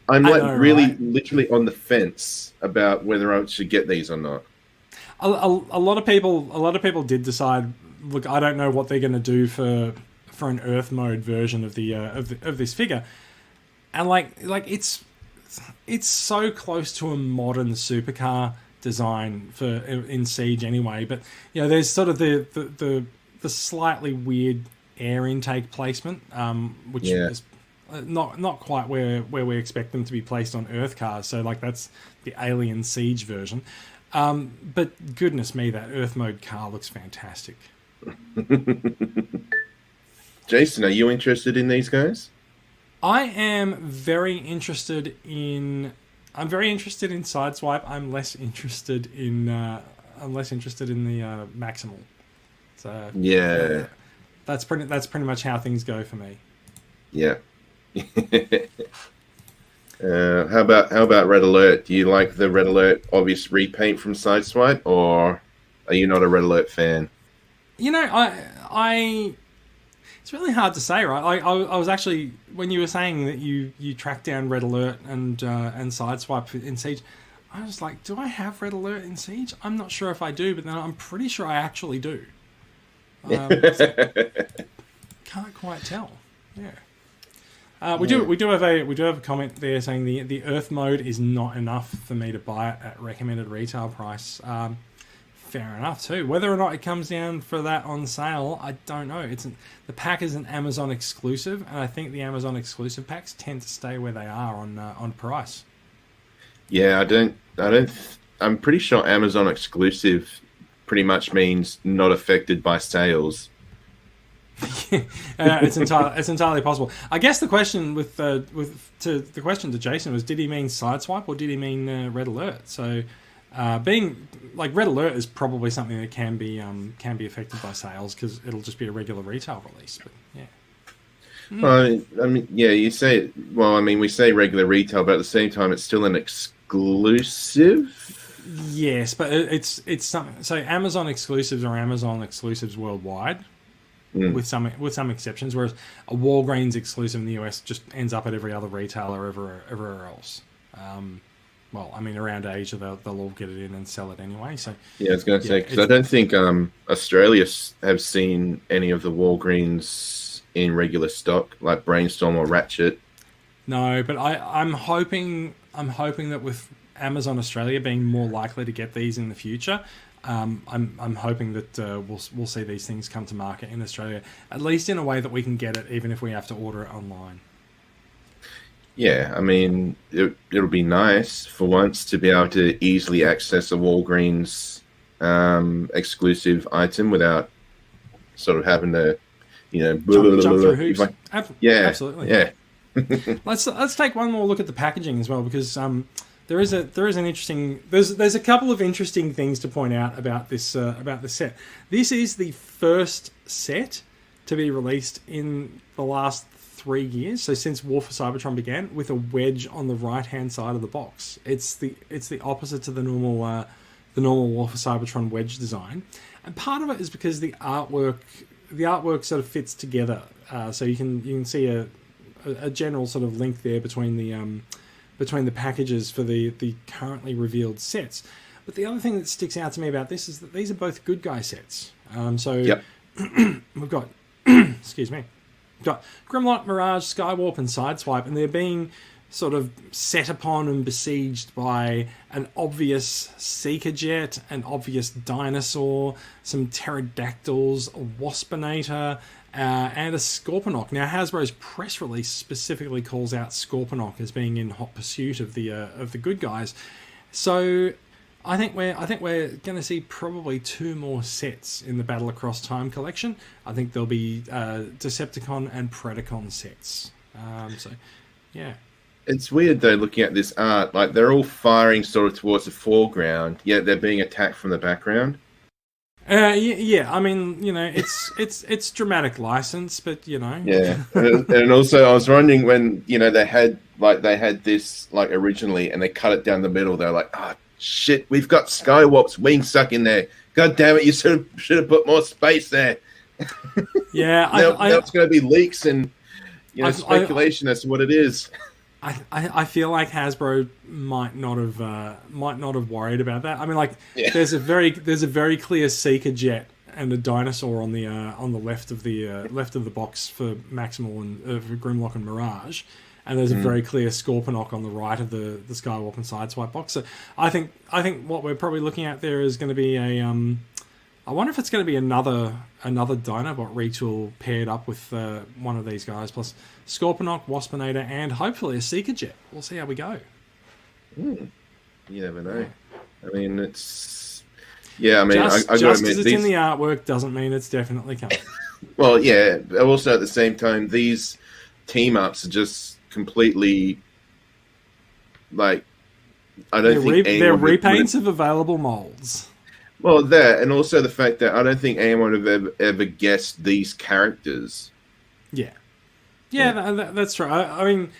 I'm literally on the fence about whether I should get these or not. A lot of people did decide. Look, I don't know what they're going to do for an Earth mode version of the of this figure, and like it's so close to a modern supercar design in Siege anyway. But there's sort of the slightly weird air intake placement, which is not quite where we expect them to be placed on Earth cars. So like that's the Alien Siege version. But goodness me, that Earth mode car looks fantastic. Jason, are you interested in these guys? I am very interested in. I'm very interested in Sideswipe. I'm less interested in the Maximal. So yeah, that's pretty much how things go for me. Yeah. How about Red Alert? Do you like the Red Alert obvious repaint from Sideswipe, or are you not a Red Alert fan? I it's really hard to say, right? I was actually, when you were saying that you tracked down Red Alert and Sideswipe in Siege, I was like, do I have Red Alert in Siege? I'm not sure if I do, but then I'm pretty sure I actually do. Can't quite tell. Yeah. We do have a comment there saying the Earth mode is not enough for me to buy it at recommended retail price. Fair enough too. Whether or not it comes down for that on sale, I don't know. The pack is an Amazon exclusive, and I think the Amazon exclusive packs tend to stay where they are on price. Yeah, I'm pretty sure Amazon exclusive pretty much means not affected by sales. It's entirely possible. I guess the question the question to Jason was, did he mean Sideswipe or did he mean Red Alert? So being like Red Alert is probably something that can be affected by sales because it'll just be a regular retail release. But yeah. I mean, yeah, you say. Well, I mean, we say regular retail, but at the same time, it's still an exclusive. Yes, but it's something. So Amazon exclusives are Amazon exclusives worldwide. With some exceptions, whereas a Walgreens exclusive in the US just ends up at every other retailer everywhere else. Well, I mean, around Asia, they'll all get it in and sell it anyway. So yeah, I was going to say, because I don't think Australia have seen any of the Walgreens in regular stock, like Brainstorm or Ratchet. No, but I'm hoping that with Amazon Australia being more likely to get these in the future, I'm hoping that we'll see these things come to market in Australia, at least in a way that we can get it, even if we have to order it online. Yeah, I mean, it'll be nice for once to be able to easily access a Walgreens exclusive item without sort of having to, Jump through hoops. Absolutely. Yeah. Let's take one more look at the packaging as well, because there's a couple of interesting things to point out about this set. This is the first set to be released in the last 3 years, so since War for Cybertron began, with a wedge on the right hand side of the box. It's the opposite to the normal War for Cybertron wedge design, and part of it is because the artwork sort of fits together, so you can see a general sort of link there between the packages for the currently revealed sets. But the other thing that sticks out to me about this is that these are both good guy sets. Yep. We've got excuse me, we've got Grimlock, Mirage, Skywarp, and Sideswipe, and they're being sort of set upon and besieged by an obvious Seeker Jet, an obvious Dinosaur, some Pterodactyls, a Waspinator, and a Scorponok. Now, Hasbro's press release specifically calls out Scorponok as being in hot pursuit of the good guys. So I think we're going to see probably 2 more sets in the Battle Across Time collection. I think there'll be Decepticon and Predacon sets. Yeah. It's weird though, looking at this art, like they're all firing sort of towards the foreground, yet they're being attacked from the background. Yeah. I mean, it's dramatic license, but Yeah, and also I was wondering when they had this like originally, and they cut it down the middle. They're like, oh shit, we've got Skywarp's wing stuck in there. God damn it, you should have put more space there. Yeah, now it's going to be leaks and speculation as to what it is. I feel like Hasbro might not have worried about that. I mean, there's a very clear Seeker Jet and a Dinosaur on the left of the box for Maximal and for Grimlock and Mirage, and there's a very clear Scorponok on the right of the Skywarp and Sideswipe box. So I think what we're probably looking at there is going to be a I wonder if it's going to be another Dinobot retool paired up with one of these guys, plus Scorponok, Waspinator, and hopefully a Seeker Jet. We'll see how we go. You never know. I mean, it's... Yeah, I mean... Just I because it's in the artwork doesn't mean it's definitely coming. Well, yeah. Also, at the same time, these team-ups are just completely... Like, I don't think they're repaints of available molds. Well, that, and also the fact that I don't think anyone would have ever guessed these characters. Yeah. That's true. I mean,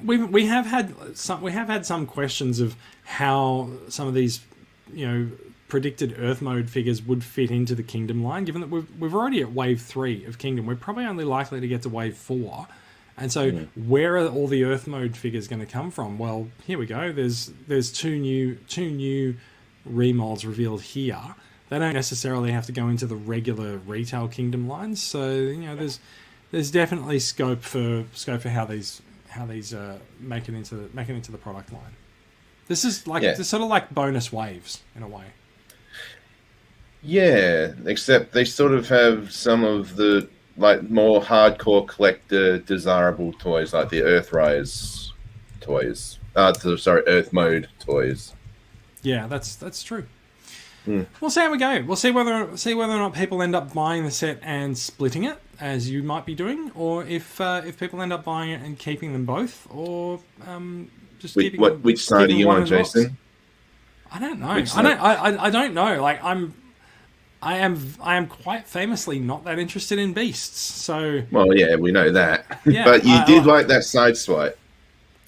we have had some questions of how some of these, predicted Earth mode figures would fit into the Kingdom line. Given that we've already at Wave 3 of Kingdom, we're probably only likely to get to Wave 4. And so, where are all the Earth mode figures going to come from? Well, here we go. There's two new remolds revealed here. They don't necessarily have to go into the regular retail Kingdom lines, so there's definitely scope for how these make it into the product line. This is it's sort of like bonus waves in a way. Yeah, except they sort of have some of the more hardcore collector desirable toys, like the Earthrise toys. Earth mode toys. Yeah, that's true. We'll see how we go. We'll see whether or not people end up buying the set and splitting it, as you might be doing, or if people end up buying it and keeping them both, or just keeping them. Which side are you on, Jason? I don't know. I don't know. I am quite famously not that interested in beasts. So. Well, yeah, we know that. Yeah, but you did like that Sideswipe.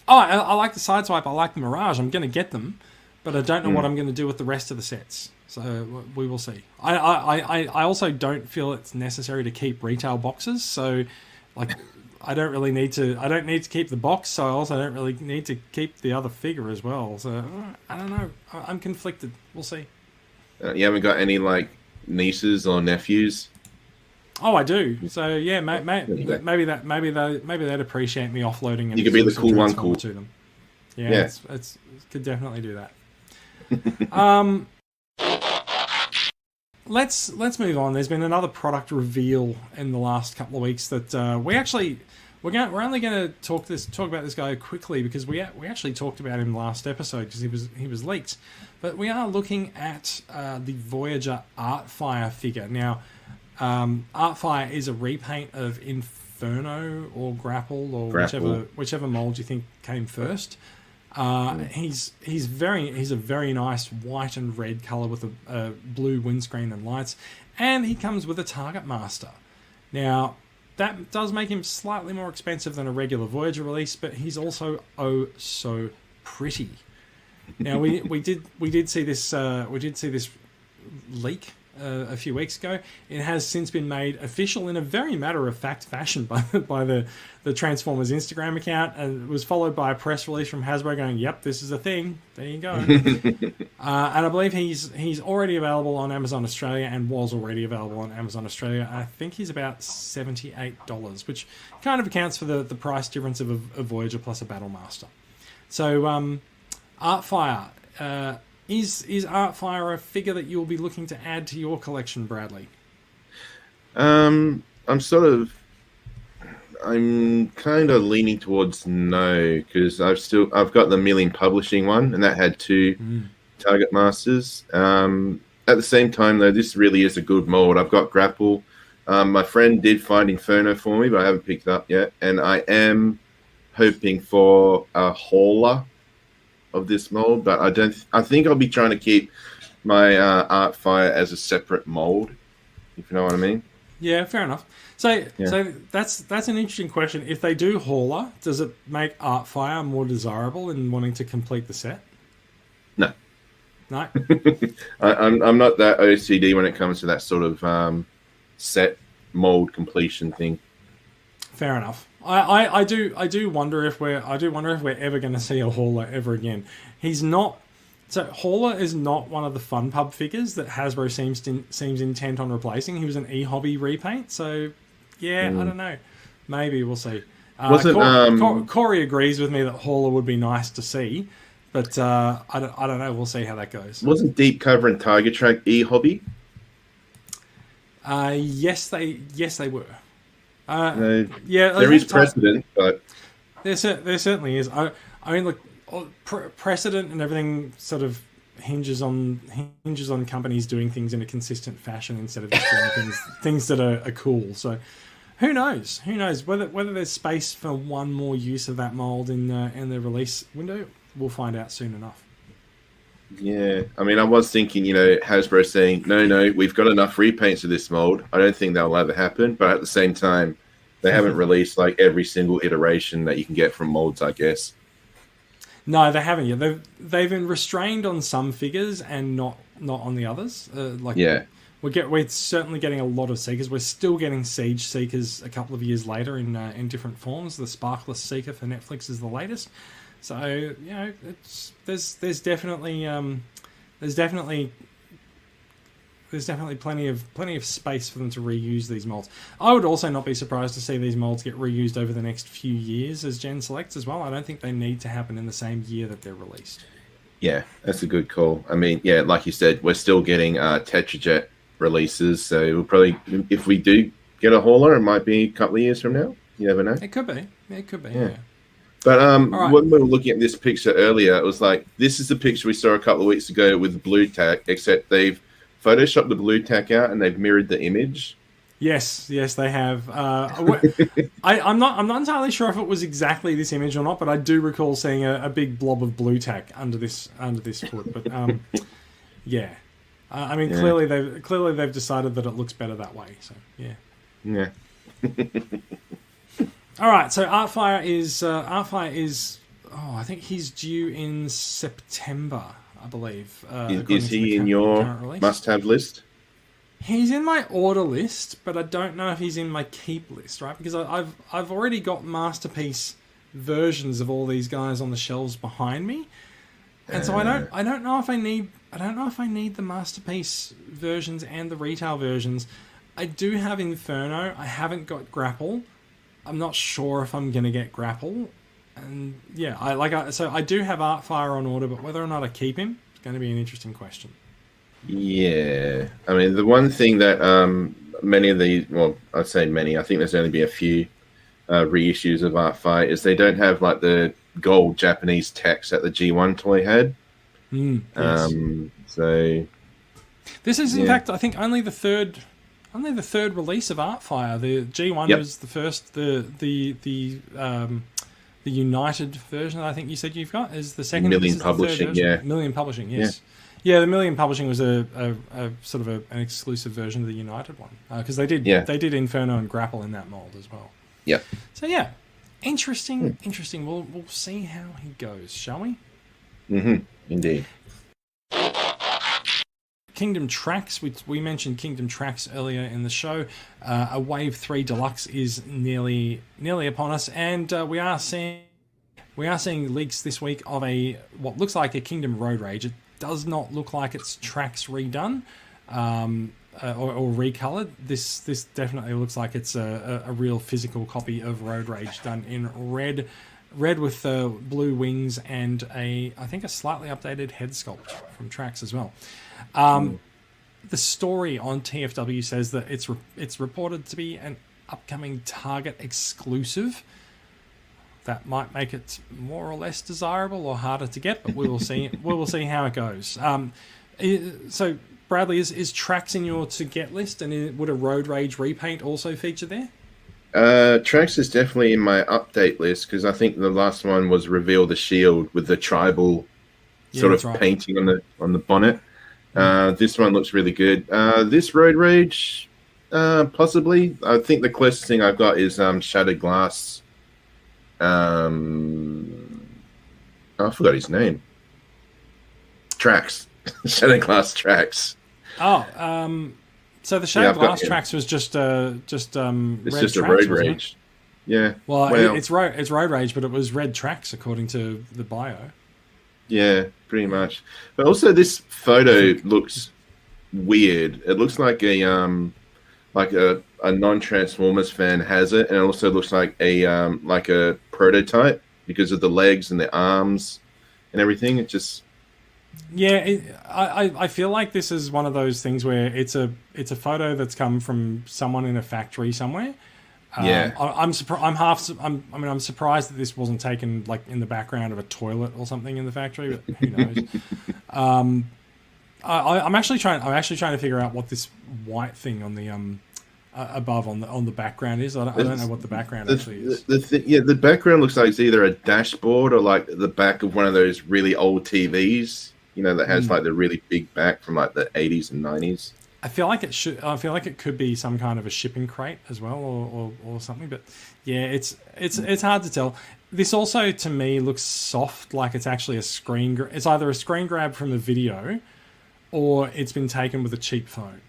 Oh, I like the Sideswipe. I like the Mirage. I'm going to get them. But I don't know what I'm going to do with the rest of the sets. So we will see. I also don't feel it's necessary to keep retail boxes. So, I don't really need to. I don't need to keep the box. So I also don't really need to keep the other figure as well. So I don't know. I'm conflicted. We'll see. You haven't got any nieces or nephews? Oh, I do. So yeah, maybe they'd appreciate me offloading. You could be the cool one, cool to them. Yeah, Yeah. It's could definitely do that. Let's move on. There's been another product reveal in the last couple of weeks that we're only going to talk about this guy quickly because we actually talked about him last episode because he was leaked. But we are looking at the Voyager Artfire figure now. Artfire is a repaint of Inferno or Grapple or whichever mold you think came first. He's a very nice white and red color with a blue windscreen and lights, and he comes with a target master. Now that does make him slightly more expensive than a regular Voyager release, but he's also so pretty. Now we did see this leak a few weeks ago. It has since been made official in a very matter-of-fact fashion by the Transformers Instagram account, and it was followed by a press release from Hasbro going, "Yep, this is a thing. There you go." And I believe he's already available on Amazon Australia and was already available on Amazon Australia. I think he's about $78, which kind of accounts for the price difference of a Voyager plus a Battle Master. So, Artfire. Is Artfire a figure that you'll be looking to add to your collection, Bradley? I'm kind of leaning towards no, because I've got the Milling Publishing one, and that had two target masters. At the same time, though, this really is a good mold. I've got Grapple. My friend did find Inferno for me, but I haven't picked it up yet, and I am hoping for a hauler of this mold, but I think I'll be trying to keep my Artfire as a separate mold, if you know what I mean. Yeah, fair enough. So that's an interesting question. If they do hauler, does it make Artfire more desirable in wanting to complete the set? No. I'm not that OCD when it comes to that sort of set mold completion thing. Fair enough. I do wonder if we're ever going to see a hauler ever again. He's not. So hauler is not one of the Fun Pub figures that Hasbro seems intent on replacing. He was an e-hobby repaint. So yeah, I don't know. Maybe we'll see. Corey agrees with me that hauler would be nice to see, but I don't know. We'll see how that goes. Wasn't Deep Cover and Tiger Track e-hobby? Yes, they were. There is precedent, but there certainly is. I mean, look, precedent and everything sort of hinges on companies doing things in a consistent fashion instead of just doing things that are cool. So, who knows? Who knows whether there's space for one more use of that mold in the release window? We'll find out soon enough. Yeah, I mean, I was thinking, Hasbro saying, no, we've got enough repaints of this mold. I don't think that'll ever happen. But at the same time, they haven't released like every single iteration that you can get from molds, I guess. No, they haven't yet. They've been restrained on some figures and not on the others. We're certainly getting a lot of Seekers. We're still getting Siege Seekers a couple of years later in different forms. The Sparkless Seeker for Netflix is the latest. So there's definitely plenty of space for them to reuse these molds. I would also not be surprised to see these molds get reused over the next few years as Gen Selects as well. I don't think they need to happen in the same year that they're released. Yeah, that's a good call. I mean, yeah, like you said, we're still getting Tetrajet releases, so we'll probably, if we do get a hauler, it might be a couple of years from now. You never know. It could be. Yeah. But right. When we were looking at this picture earlier, it was like, this is the picture we saw a couple of weeks ago with the blue tack, except they've photoshopped the blue tack out and they've mirrored the image. Yes, they have. I'm not entirely sure if it was exactly this image or not, but I do recall seeing a big blob of blue tack under this foot. But yeah, I mean, clearly they've decided that it looks better that way. So yeah. All right, so Artfire is I think he's due in September, I believe. Is he in your must-have list? He's in my order list, but I don't know if he's in my keep list, right? Because I've already got masterpiece versions of all these guys on the shelves behind me, and so I don't know if I need the masterpiece versions and the retail versions. I do have Inferno. I haven't got Grapple. I'm not sure if I'm going to get Grapple. And yeah, so I do have Artfire on order, but whether or not I keep him, it's going to be an interesting question. Yeah. I mean, the one thing that many of these, well, I'd say many, I think there's only been a few reissues of Artfire, is they don't have like the gold Japanese text that the G1 toy had. Yes. So this is, in fact, I think only the third release of Artfire. The G1 was the first. The United version that I think you said you've got is the second. Million Publishing, Million Publishing, yes. Yeah, the Million Publishing was a sort of an exclusive version of the United one because they did Inferno and Grapple in that mold as well. Yeah. So yeah, interesting. We'll see how he goes, shall we? Mm-hmm. Indeed. Kingdom Tracks, we mentioned Kingdom Tracks earlier in the show. A Wave 3 Deluxe is nearly upon us, and we are seeing leaks this week of what looks like a Kingdom Road Rage. It does not look like it's tracks redone or recolored. This definitely looks like it's a real physical copy of Road Rage done in red with blue wings and I think a slightly updated head sculpt from Tracks as well. The story on TFW says that it's reported to be an upcoming Target exclusive. That might make it more or less desirable or harder to get, but we will see. We will see how it goes. So, Bradley, is Tracks in your to get list, and would a Road Rage repaint also feature there? Tracks is definitely in my update list because I think the last one was Reveal the Shield with the tribal sort of painting on the bonnet. This one looks really good. This Road Rage, possibly. I think the closest thing I've got is Shattered Glass. I forgot his name. Tracks. Shattered Glass Tracks. So the Shattered Glass Tracks was just it's just Tracks, a Road Rage. Yeah. Well, it's Road Rage, but it was red Tracks according to the bio. Yeah, pretty much. But also, this photo looks weird. It looks like a non-Transformers fan has it, and it also looks like a prototype because of the legs and the arms and everything. It just I feel like this is one of those things where it's a photo that's come from someone in a factory somewhere. I'm surprised that this wasn't taken like in the background of a toilet or something in the factory, but who knows? I'm actually trying to figure out what this white thing on the above on the background is. I don't know what the background actually is. The background looks like it's either a dashboard or like the back of one of those really old TVs, that has like the really big back from like the 80s and 90s. I feel like it could be some kind of a shipping crate as well, or something. But yeah, it's hard to tell. This also to me looks soft, like it's actually a screen. It's either a screen grab from a video, or it's been taken with a cheap phone.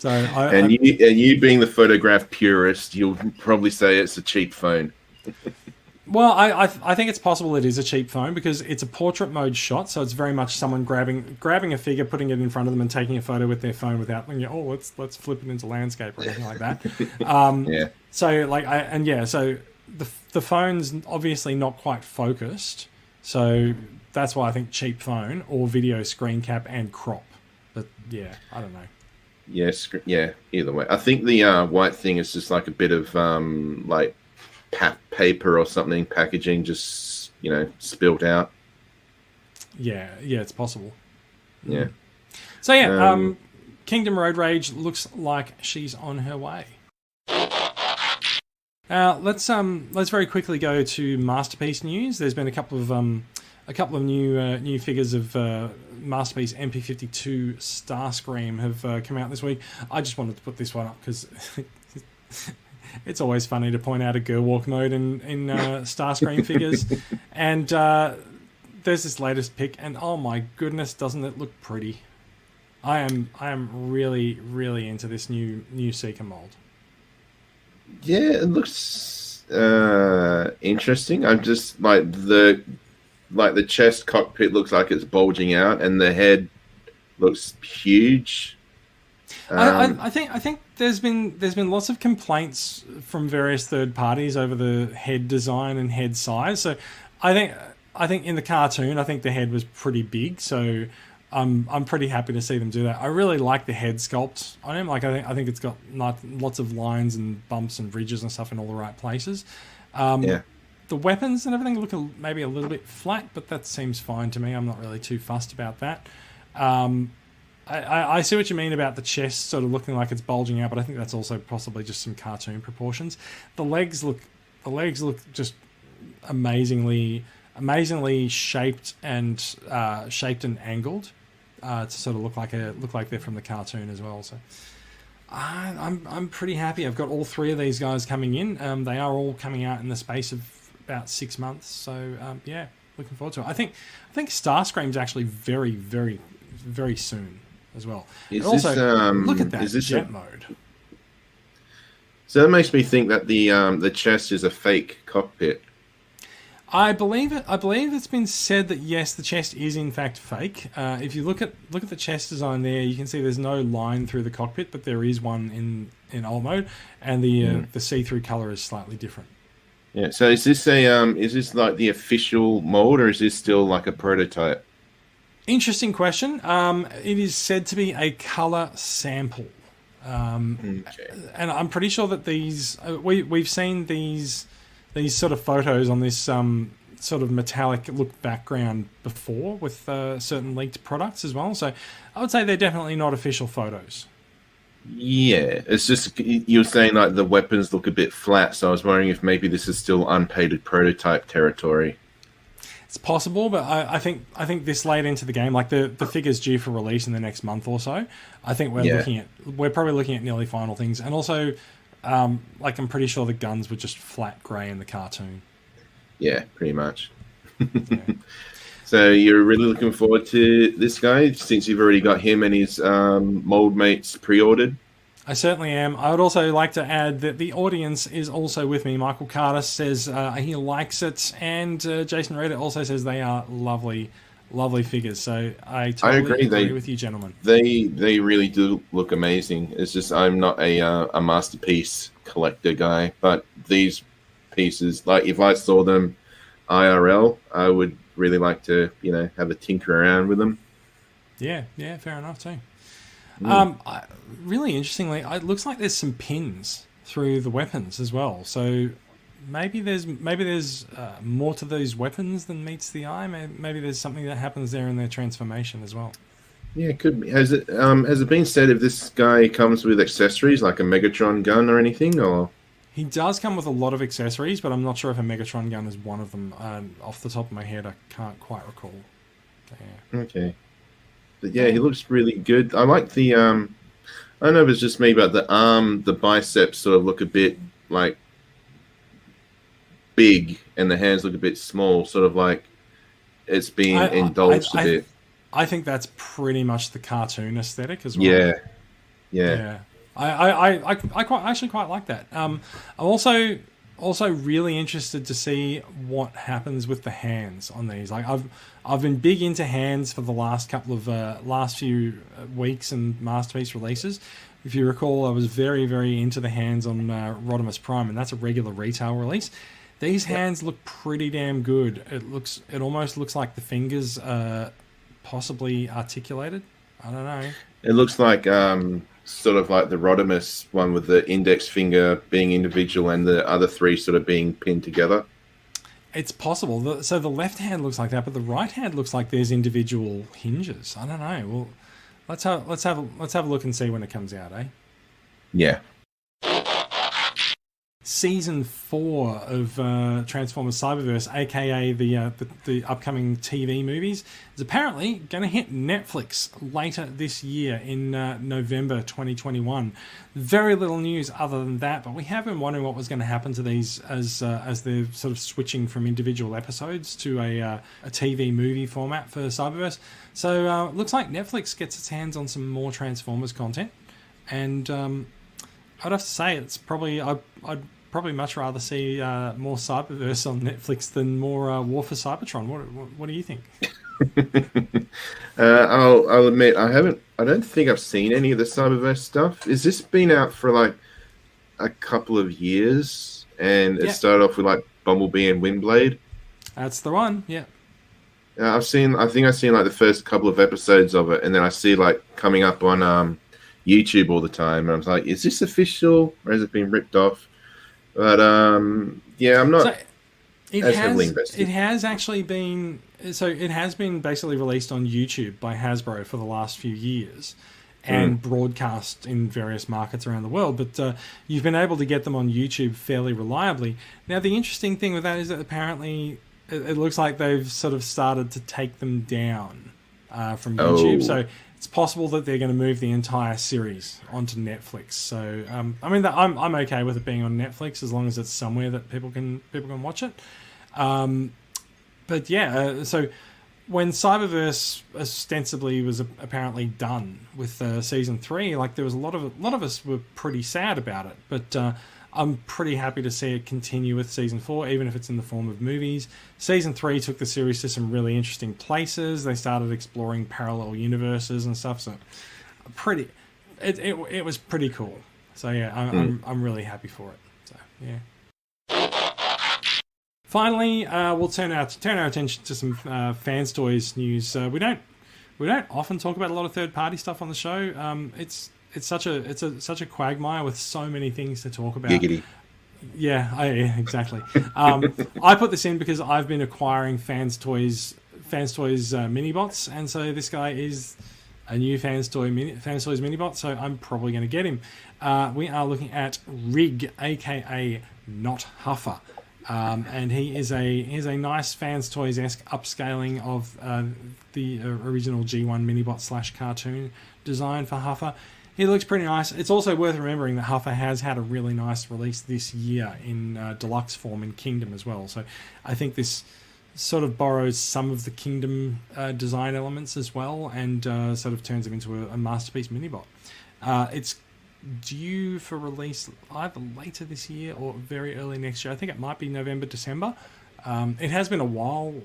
You being the photograph purist, you'll probably say it's a cheap phone. Well, I think it's possible it is a cheap phone because it's a portrait mode shot, so it's very much someone grabbing a figure, putting it in front of them, and taking a photo with their phone without let's flip it into landscape or anything like that. So so the phone's obviously not quite focused, so that's why I think cheap phone or video screen cap and crop. But yeah, I don't know. Yes, either way, I think the white thing is just like a bit of like paper or something, packaging just spilt out. Yeah, it's possible. Yeah. So yeah, Kingdom Road Rage looks like she's on her way. Let's very quickly go to Masterpiece news. There's been a couple of new figures of Masterpiece MP52 Starscream have come out this week. I just wanted to put this one up because it's always funny to point out a girl walk mode in Starscream figures. And there's this latest pick, and oh my goodness, doesn't it look pretty? I am really, really into this new Seeker mold. Yeah, it looks interesting. I'm just like the chest cockpit looks like it's bulging out, and the head looks huge. I think there's been lots of complaints from various third parties over the head design and head size. So I think in the cartoon, I think the head was pretty big. So I'm pretty happy to see them do that. I really like the head sculpt on him. Like I think it's got lots of lines and bumps and ridges and stuff in all the right places. The weapons and everything look maybe a little bit flat, but that seems fine to me. I'm not really too fussed about that. I see what you mean about the chest sort of looking like it's bulging out, but I think that's also possibly just some cartoon proportions. The legs look just amazingly shaped and angled to sort of look like they're from the cartoon as well. So I'm pretty happy. I've got all three of these guys coming in. They are all coming out in the space of about 6 months. So yeah, looking forward to it. I think Starscream's actually very, very, very soon as well. Look at that jet mode. So that makes me think that the chest is a fake cockpit. I believe it's been said that yes, the chest is in fact fake. If you look at the chest design there, you can see there's no line through the cockpit, but there is one in alt mode, and the see-through color is slightly different. Yeah. So is this like the official mold, or is this still like a prototype? Interesting question. It is said to be a color sample, and I'm pretty sure that these we've seen these sort of photos on this sort of metallic look background before with certain leaked products as well. So I would say they're definitely not official photos. Yeah, it's just you're saying like the weapons look a bit flat, so I was wondering if maybe this is still unpainted prototype territory. It's possible, but I think this late into the game, like the figure's due for release in the next month or so. I think we're probably looking at nearly final things, and also like I'm pretty sure the guns were just flat grey in the cartoon. Yeah, pretty much. Yeah. So you're really looking forward to this guy since you've already got him and his mold mates pre-ordered? I certainly am. I would also like to add that the audience is also with me. Michael Carter says he likes it, and Jason Reddit also says they are lovely, lovely figures. So I totally agree with you, gentlemen. They really do look amazing. It's just I'm not a masterpiece collector guy, but these pieces, like if I saw them IRL, I would really like to have a tinker around with them. Yeah, fair enough too. Really interestingly, it looks like there's some pins through the weapons as well. So maybe there's more to those weapons than meets the eye. Maybe there's something that happens there in their transformation as well. Yeah, it could be. Has it been said if this guy comes with accessories like a Megatron gun or anything? Or he does come with a lot of accessories, but I'm not sure if a Megatron gun is one of them. Off the top of my head, I can't quite recall. Yeah. Okay. But yeah, he looks really good. I like the I don't know if it's just me, but the biceps sort of look a bit like big and the hands look a bit small, sort of like it's being indulged a bit. I think that's pretty much the cartoon aesthetic as well. Yeah. I quite like that. I'm also really interested to see what happens with the hands on these. Like I've been big into hands for the last few weeks and Masterpiece releases. If you recall, I was very, very into the hands on Rodimus Prime, and that's a regular retail release. These hands look pretty damn good. It almost looks like the fingers are possibly articulated. I don't know. It looks like sort of like the Rodimus one with the index finger being individual and the other three sort of being pinned together. It's possible. So the left hand looks like that, but the right hand looks like there's individual hinges. I don't know. Well, let's have a look and see when it comes out, eh? Yeah. Season 4 of Transformers Cyberverse, aka the upcoming TV movies, is apparently going to hit Netflix later this year in November 2021. Very little news other than that, but we have been wondering what was going to happen to these as they're sort of switching from individual episodes to a TV movie format for Cyberverse. So it looks like Netflix gets its hands on some more Transformers content, and I'd have to say it's probably I'd probably much rather see more Cyberverse on Netflix than more War for Cybertron. What do you think? I'll admit I don't think I've seen any of the Cyberverse stuff. Has this been out for like a couple of years? And it started off with like Bumblebee and Windblade. That's the one. Yeah. I think I've seen like the first couple of episodes of it, and then I see like coming up on YouTube all the time, and I was like, is this official or has it been ripped off? But yeah, I'm not. Heavily invested. It has actually been. So it has been basically released on YouTube by Hasbro for the last few years, and broadcast in various markets around the world. But you've been able to get them on YouTube fairly reliably. Now, the interesting thing with that is that apparently it looks like they've sort of started to take them down from YouTube. So it's possible that they're going to move the entire series onto Netflix. So I mean, I'm okay with it being on Netflix as long as it's somewhere that people can watch it. But yeah, so when Cyberverse ostensibly was apparently done with season 3, like there was a lot of us were pretty sad about it. But I'm pretty happy to see it continue with season 4, even if it's in the form of movies. Season 3 took the series to some really interesting places. They started exploring parallel universes and stuff. So it was pretty cool. So yeah, I'm really happy for it. So yeah. Finally, we'll turn our attention to some fans toys news. We don't often talk about a lot of third party stuff on the show. It's such a quagmire with so many things to talk about. Giggity. Yeah, exactly. I put this in because I've been acquiring Fans Toys mini bots, and so this guy is a new Fans Toys mini bot. So I'm probably going to get him. We are looking at Rig, aka Not Huffer. And he is a nice Fans Toys-esque upscaling of the original G1 minibot / cartoon design for Huffer. He looks pretty nice. It's also worth remembering that Huffer has had a really nice release this year in deluxe form in Kingdom as well. So I think this sort of borrows some of the Kingdom design elements as well, and sort of turns him into a masterpiece minibot. It's due for release either later this year or very early next year. I think it might be November, December. It has been a while.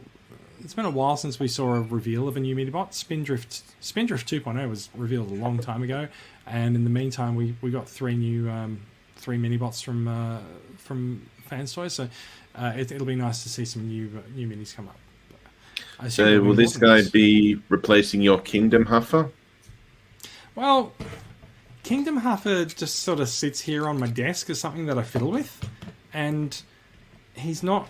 It's been a while since we saw a reveal of a new minibot. Spindrift 2.0 was revealed a long time ago, and in the meantime, we got three minibots from Fans Toys. So it'll be nice to see some new minis come up. So will this guy be replacing your Kingdom Huffer? Well, Kingdom Huffer just sort of sits here on my desk as something that I fiddle with, and he's not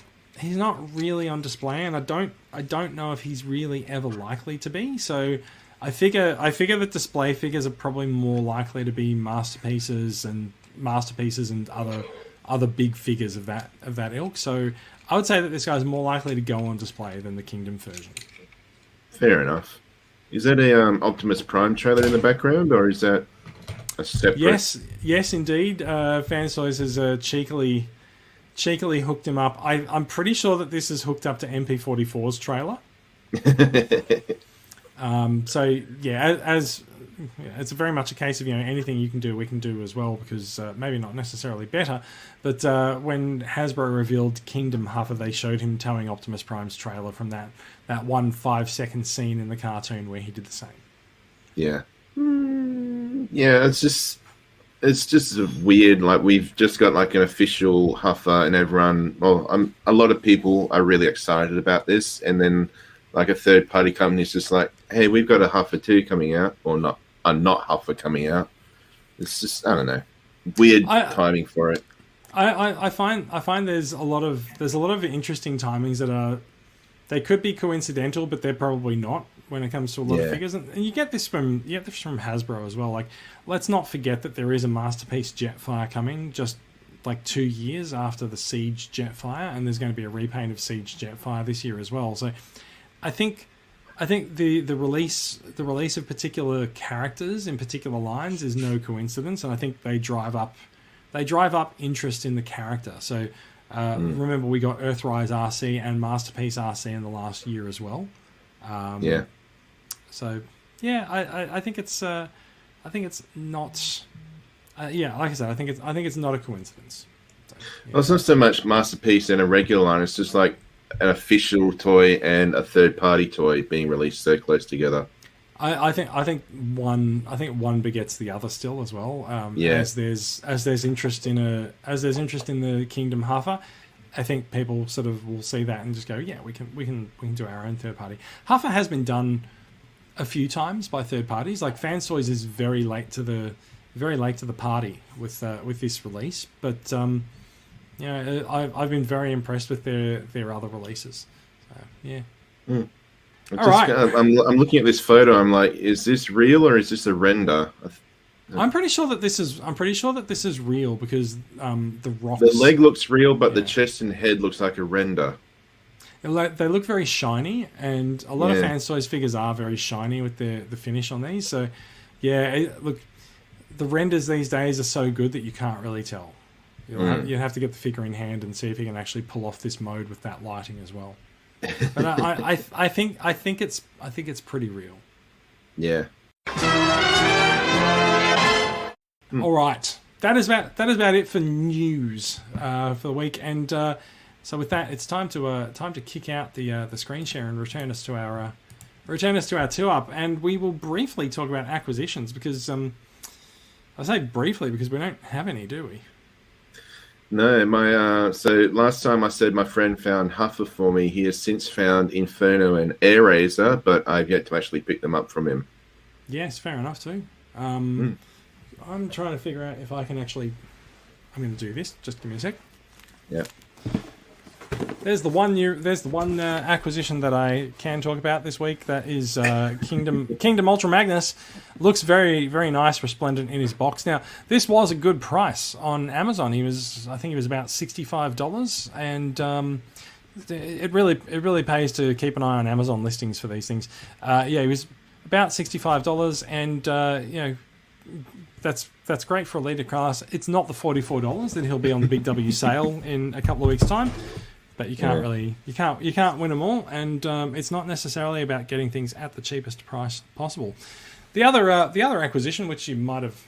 really on display, and I don't know if he's really ever likely to be. So I figure that display figures are probably more likely to be masterpieces and other big figures of that ilk. So I would say that this guy's more likely to go on display than the Kingdom version. Fair enough. Is that a Optimus Prime trailer in the background, or is that a separate? Yes, indeed. Fans Toys has cheekily hooked him up. I'm pretty sure that this is hooked up to MP44's trailer. So yeah, as it's very much a case of, anything you can do, we can do as well, because maybe not necessarily better, but when Hasbro revealed Kingdom Huffer, they showed him towing Optimus Prime's trailer from that 1 5-second scene in the cartoon where he did the same. Yeah. Yeah, it's just weird. Like, we've just got like an official Huffer, and everyone, a lot of people are really excited about this, and then like a third party company is just like, hey, we've got a Huffer 2 coming out, or not Huffer coming out. It's just, I don't know, weird timing for it. I find there's a lot of interesting timings they could be coincidental, but they're probably not when it comes to a lot of figures. And you get this from Hasbro as well. Like, let's not forget that there is a Masterpiece Jetfire coming just like 2 years after the Siege Jetfire, and there's going to be a repaint of Siege Jetfire this year as well. So I think the release of particular characters in particular lines is no coincidence, and I think they drive up interest in the character. So remember, we got Earthrise RC and Masterpiece RC in the last year as well. So yeah, I think it's not. Like I said, I think it's not a coincidence. So, yeah. Well, it's not so much Masterpiece and a regular line. It's just like an official toy and a third-party toy being released so close together. I think one begets the other still as well. As there's interest in the Kingdom Huffer, I think people sort of will see that and just go, yeah, we can do our own third party. Huffer has been done a few times by third parties. Like Fans Toys is very late to the party with this release, but I've been very impressed with their other releases. So, yeah. Mm. All right. I'm looking at this photo. I'm like, is this real or is this a render? I'm pretty sure that this is real because the rocks. The leg looks real, but the chest and head looks like a render. They look very shiny, and a lot of Fans Toys figures are very shiny with the finish on these. So, look, the renders these days are so good that you can't really tell. You have to get the figure in hand and see if you can actually pull off this mode with that lighting as well. But I think it's pretty real. Yeah. All right, that is about it for news for the week. And so with that, it's time to kick out the screen share and return us to our 2-up, and we will briefly talk about acquisitions because I say briefly because we don't have any, do we? No, so last time I said my friend found Huffer for me. He has since found Inferno and Air Razor, but I've yet to actually pick them up from him. Yes, fair enough too. I'm trying to figure out if I can actually. I'm going to do this. Just give me a sec. Yeah. There's the one acquisition that I can talk about this week. That is Kingdom Ultra Magnus. Looks very, very nice, resplendent in his box. Now, this was a good price on Amazon. I think he was about $65, and it really pays to keep an eye on Amazon listings for these things. He was about $65, and that's great for a leader class. It's not the $44 that he'll be on the Big W sale in a couple of weeks' time. But you can't you can't win them all, and it's not necessarily about getting things at the cheapest price possible. The other acquisition, which you might have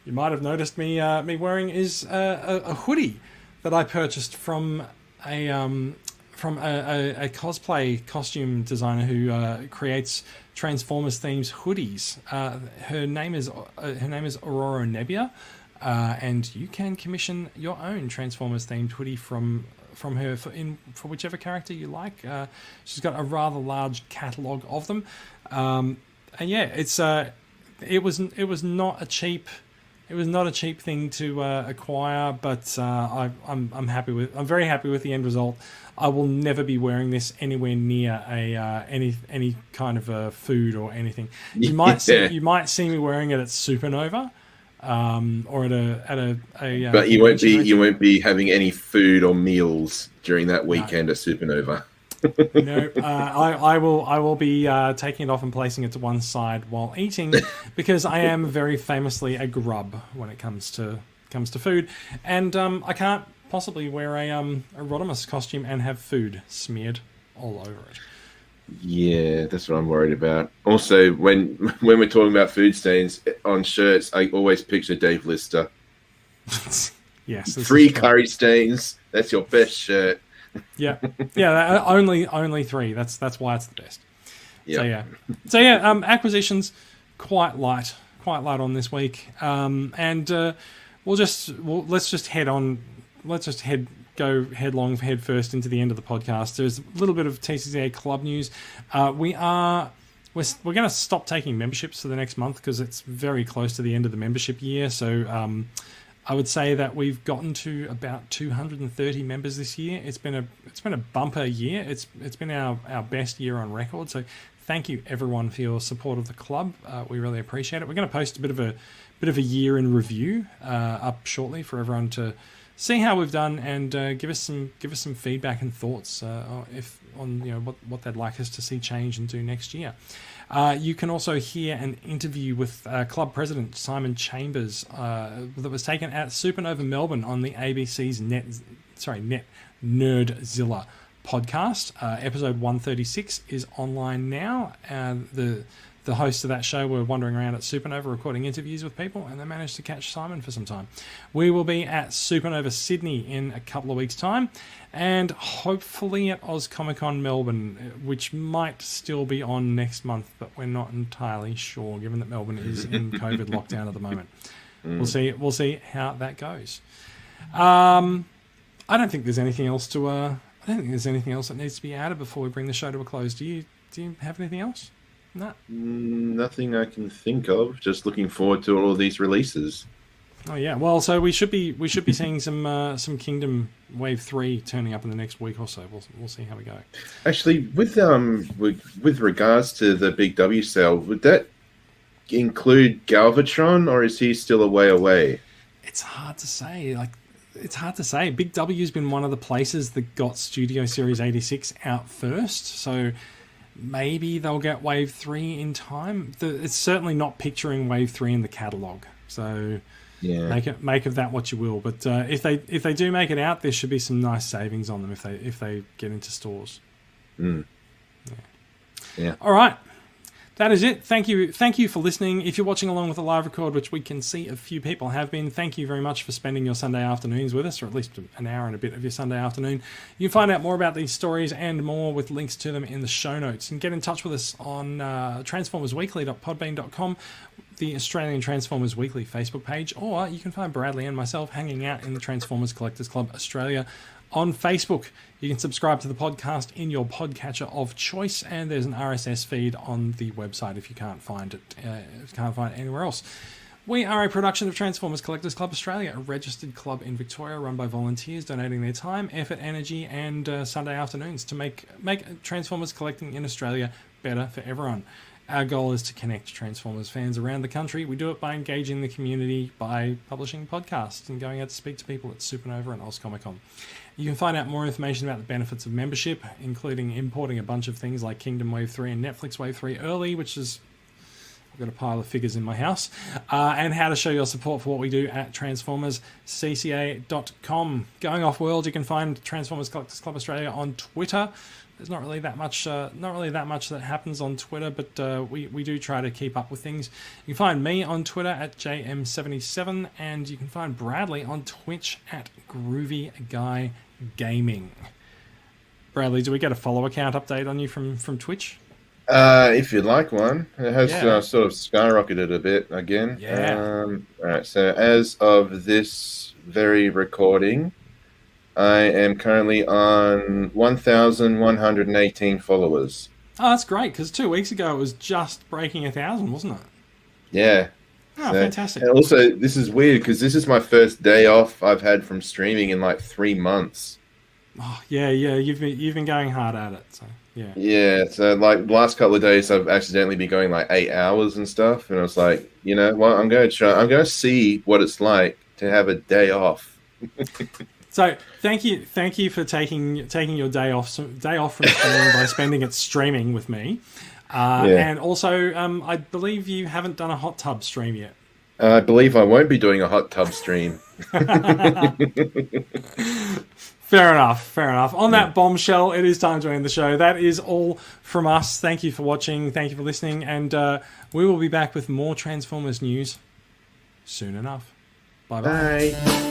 noticed me wearing, is a hoodie that I purchased from a cosplay costume designer who creates Transformers themed hoodies. Her name is Aurora Nebbia, and you can commission your own Transformers themed hoodie from her for whichever character you like. She's got a rather large catalogue of them, and it was not a cheap thing to acquire, but I'm very happy with the end result. I will never be wearing this anywhere near any kind of food or anything. You might see me wearing it at Supernova. Or at a but you won't be having any food or meals during that weekend at Supernova. No, I will be taking it off and placing it to one side while eating because I am very famously a grub when it comes to food, and I can't possibly wear a Rodimus costume and have food smeared all over it. Yeah, that's what I'm worried about. Also, when we're talking about food stains on shirts, I always picture Dave Lister. Yes, free curry stains. That's your best shirt. Yeah. Only 3. That's why it's the best. Yeah. So yeah. Acquisitions quite light on this week. And let's just go head first into the end of the podcast. There's a little bit of TCCA club news. We're going to stop taking memberships for the next month because it's very close to the end of the membership year. So I would say that we've gotten to about 230 members this year. It's been a bumper year. It's been our best year on record. So thank you everyone for your support of the club. We really appreciate it. We're going to post a bit of a year in review up shortly for everyone to see how we've done and give us some feedback and thoughts on what they'd like us to see change and do next year. You can also hear an interview with club president Simon Chambers that was taken at Supernova Melbourne on the ABC's Net Nerdzilla podcast. Episode 136 is online now. The the hosts of that show were wandering around at Supernova recording interviews with people, and they managed to catch Simon for some time. We will be at Supernova Sydney in a couple of weeks' time, and hopefully at Oz Comic Con Melbourne, which might still be on next month, but we're not entirely sure, given that Melbourne is in COVID lockdown at the moment. We'll see how that goes. I don't think there's anything else that needs to be added before we bring the show to a close. Do you have anything else? No. Nothing I can think of. Just looking forward to all of these releases. Oh yeah. Well, so we should be seeing some Kingdom Wave 3 turning up in the next week or so. We'll see how we go. Actually, with regards to the Big W sale, would that include Galvatron, or is he still a way away? It's hard to say. Big W's been one of the places that got Studio Series 86 out first, so maybe they'll get Wave 3 in time. It's certainly not picturing Wave 3 in the catalogue, so yeah, make of that what you will. But if they do make it out, there should be some nice savings on them if they get into stores. Yeah. All right. That is it. Thank you for listening. If you're watching along with the live record, which we can see a few people have been, thank you very much for spending your Sunday afternoons with us, or at least an hour and a bit of your Sunday afternoon. You can find out more about these stories and more with links to them in the show notes. And get in touch with us on transformersweekly.podbean.com, the Australian Transformers Weekly Facebook page, or you can find Bradley and myself hanging out in the Transformers Collectors Club Australia on Facebook. You can subscribe to the podcast in your podcatcher of choice, and there's an RSS feed on the website if you can't find it anywhere else. We are a production of Transformers Collectors Club Australia, a registered club in Victoria run by volunteers donating their time, effort, energy, and Sunday afternoons to make Transformers collecting in Australia better for everyone. Our goal is to connect Transformers fans around the country. We do it by engaging the community, by publishing podcasts and going out to speak to people at Supernova and Oz Comic Con. You can find out more information about the benefits of membership, including importing a bunch of things like Kingdom Wave 3 and Netflix Wave 3 early, which is... I've got a pile of figures in my house, and how to show your support for what we do at TransformersCCA.com. Going off world, you can find Transformers Collectors Club Australia on Twitter. There's not really that much that happens on Twitter, but we do try to keep up with things. You can find me on Twitter at JM77, and you can find Bradley on Twitch at Groovy Guy Gaming. Bradley, do we get a follow account update on you from Twitch? If you'd like one. It has sort of skyrocketed a bit again. Yeah. Alright, so as of this very recording, I am currently on 1,118 followers. Oh, that's great, because 2 weeks ago it was just breaking 1,000, wasn't it? Yeah. Oh, fantastic. And also, this is weird, because this is my first day off I've had from streaming in like 3 months. Oh, yeah, you've been going hard at it, so... Yeah. Yeah, so like the last couple of days I've accidentally been going like 8 hours and stuff, and I was like, you know what, I'm going to see what it's like to have a day off. So thank you for taking your day off from streaming by spending it streaming with me. And also I believe you haven't done a hot tub stream yet. I believe I won't be doing a hot tub stream. Fair enough. On that bombshell, it is time to end the show. That is all from us. Thank you for watching. Thank you for listening. And we will be back with more Transformers news soon enough. Bye-bye. Bye.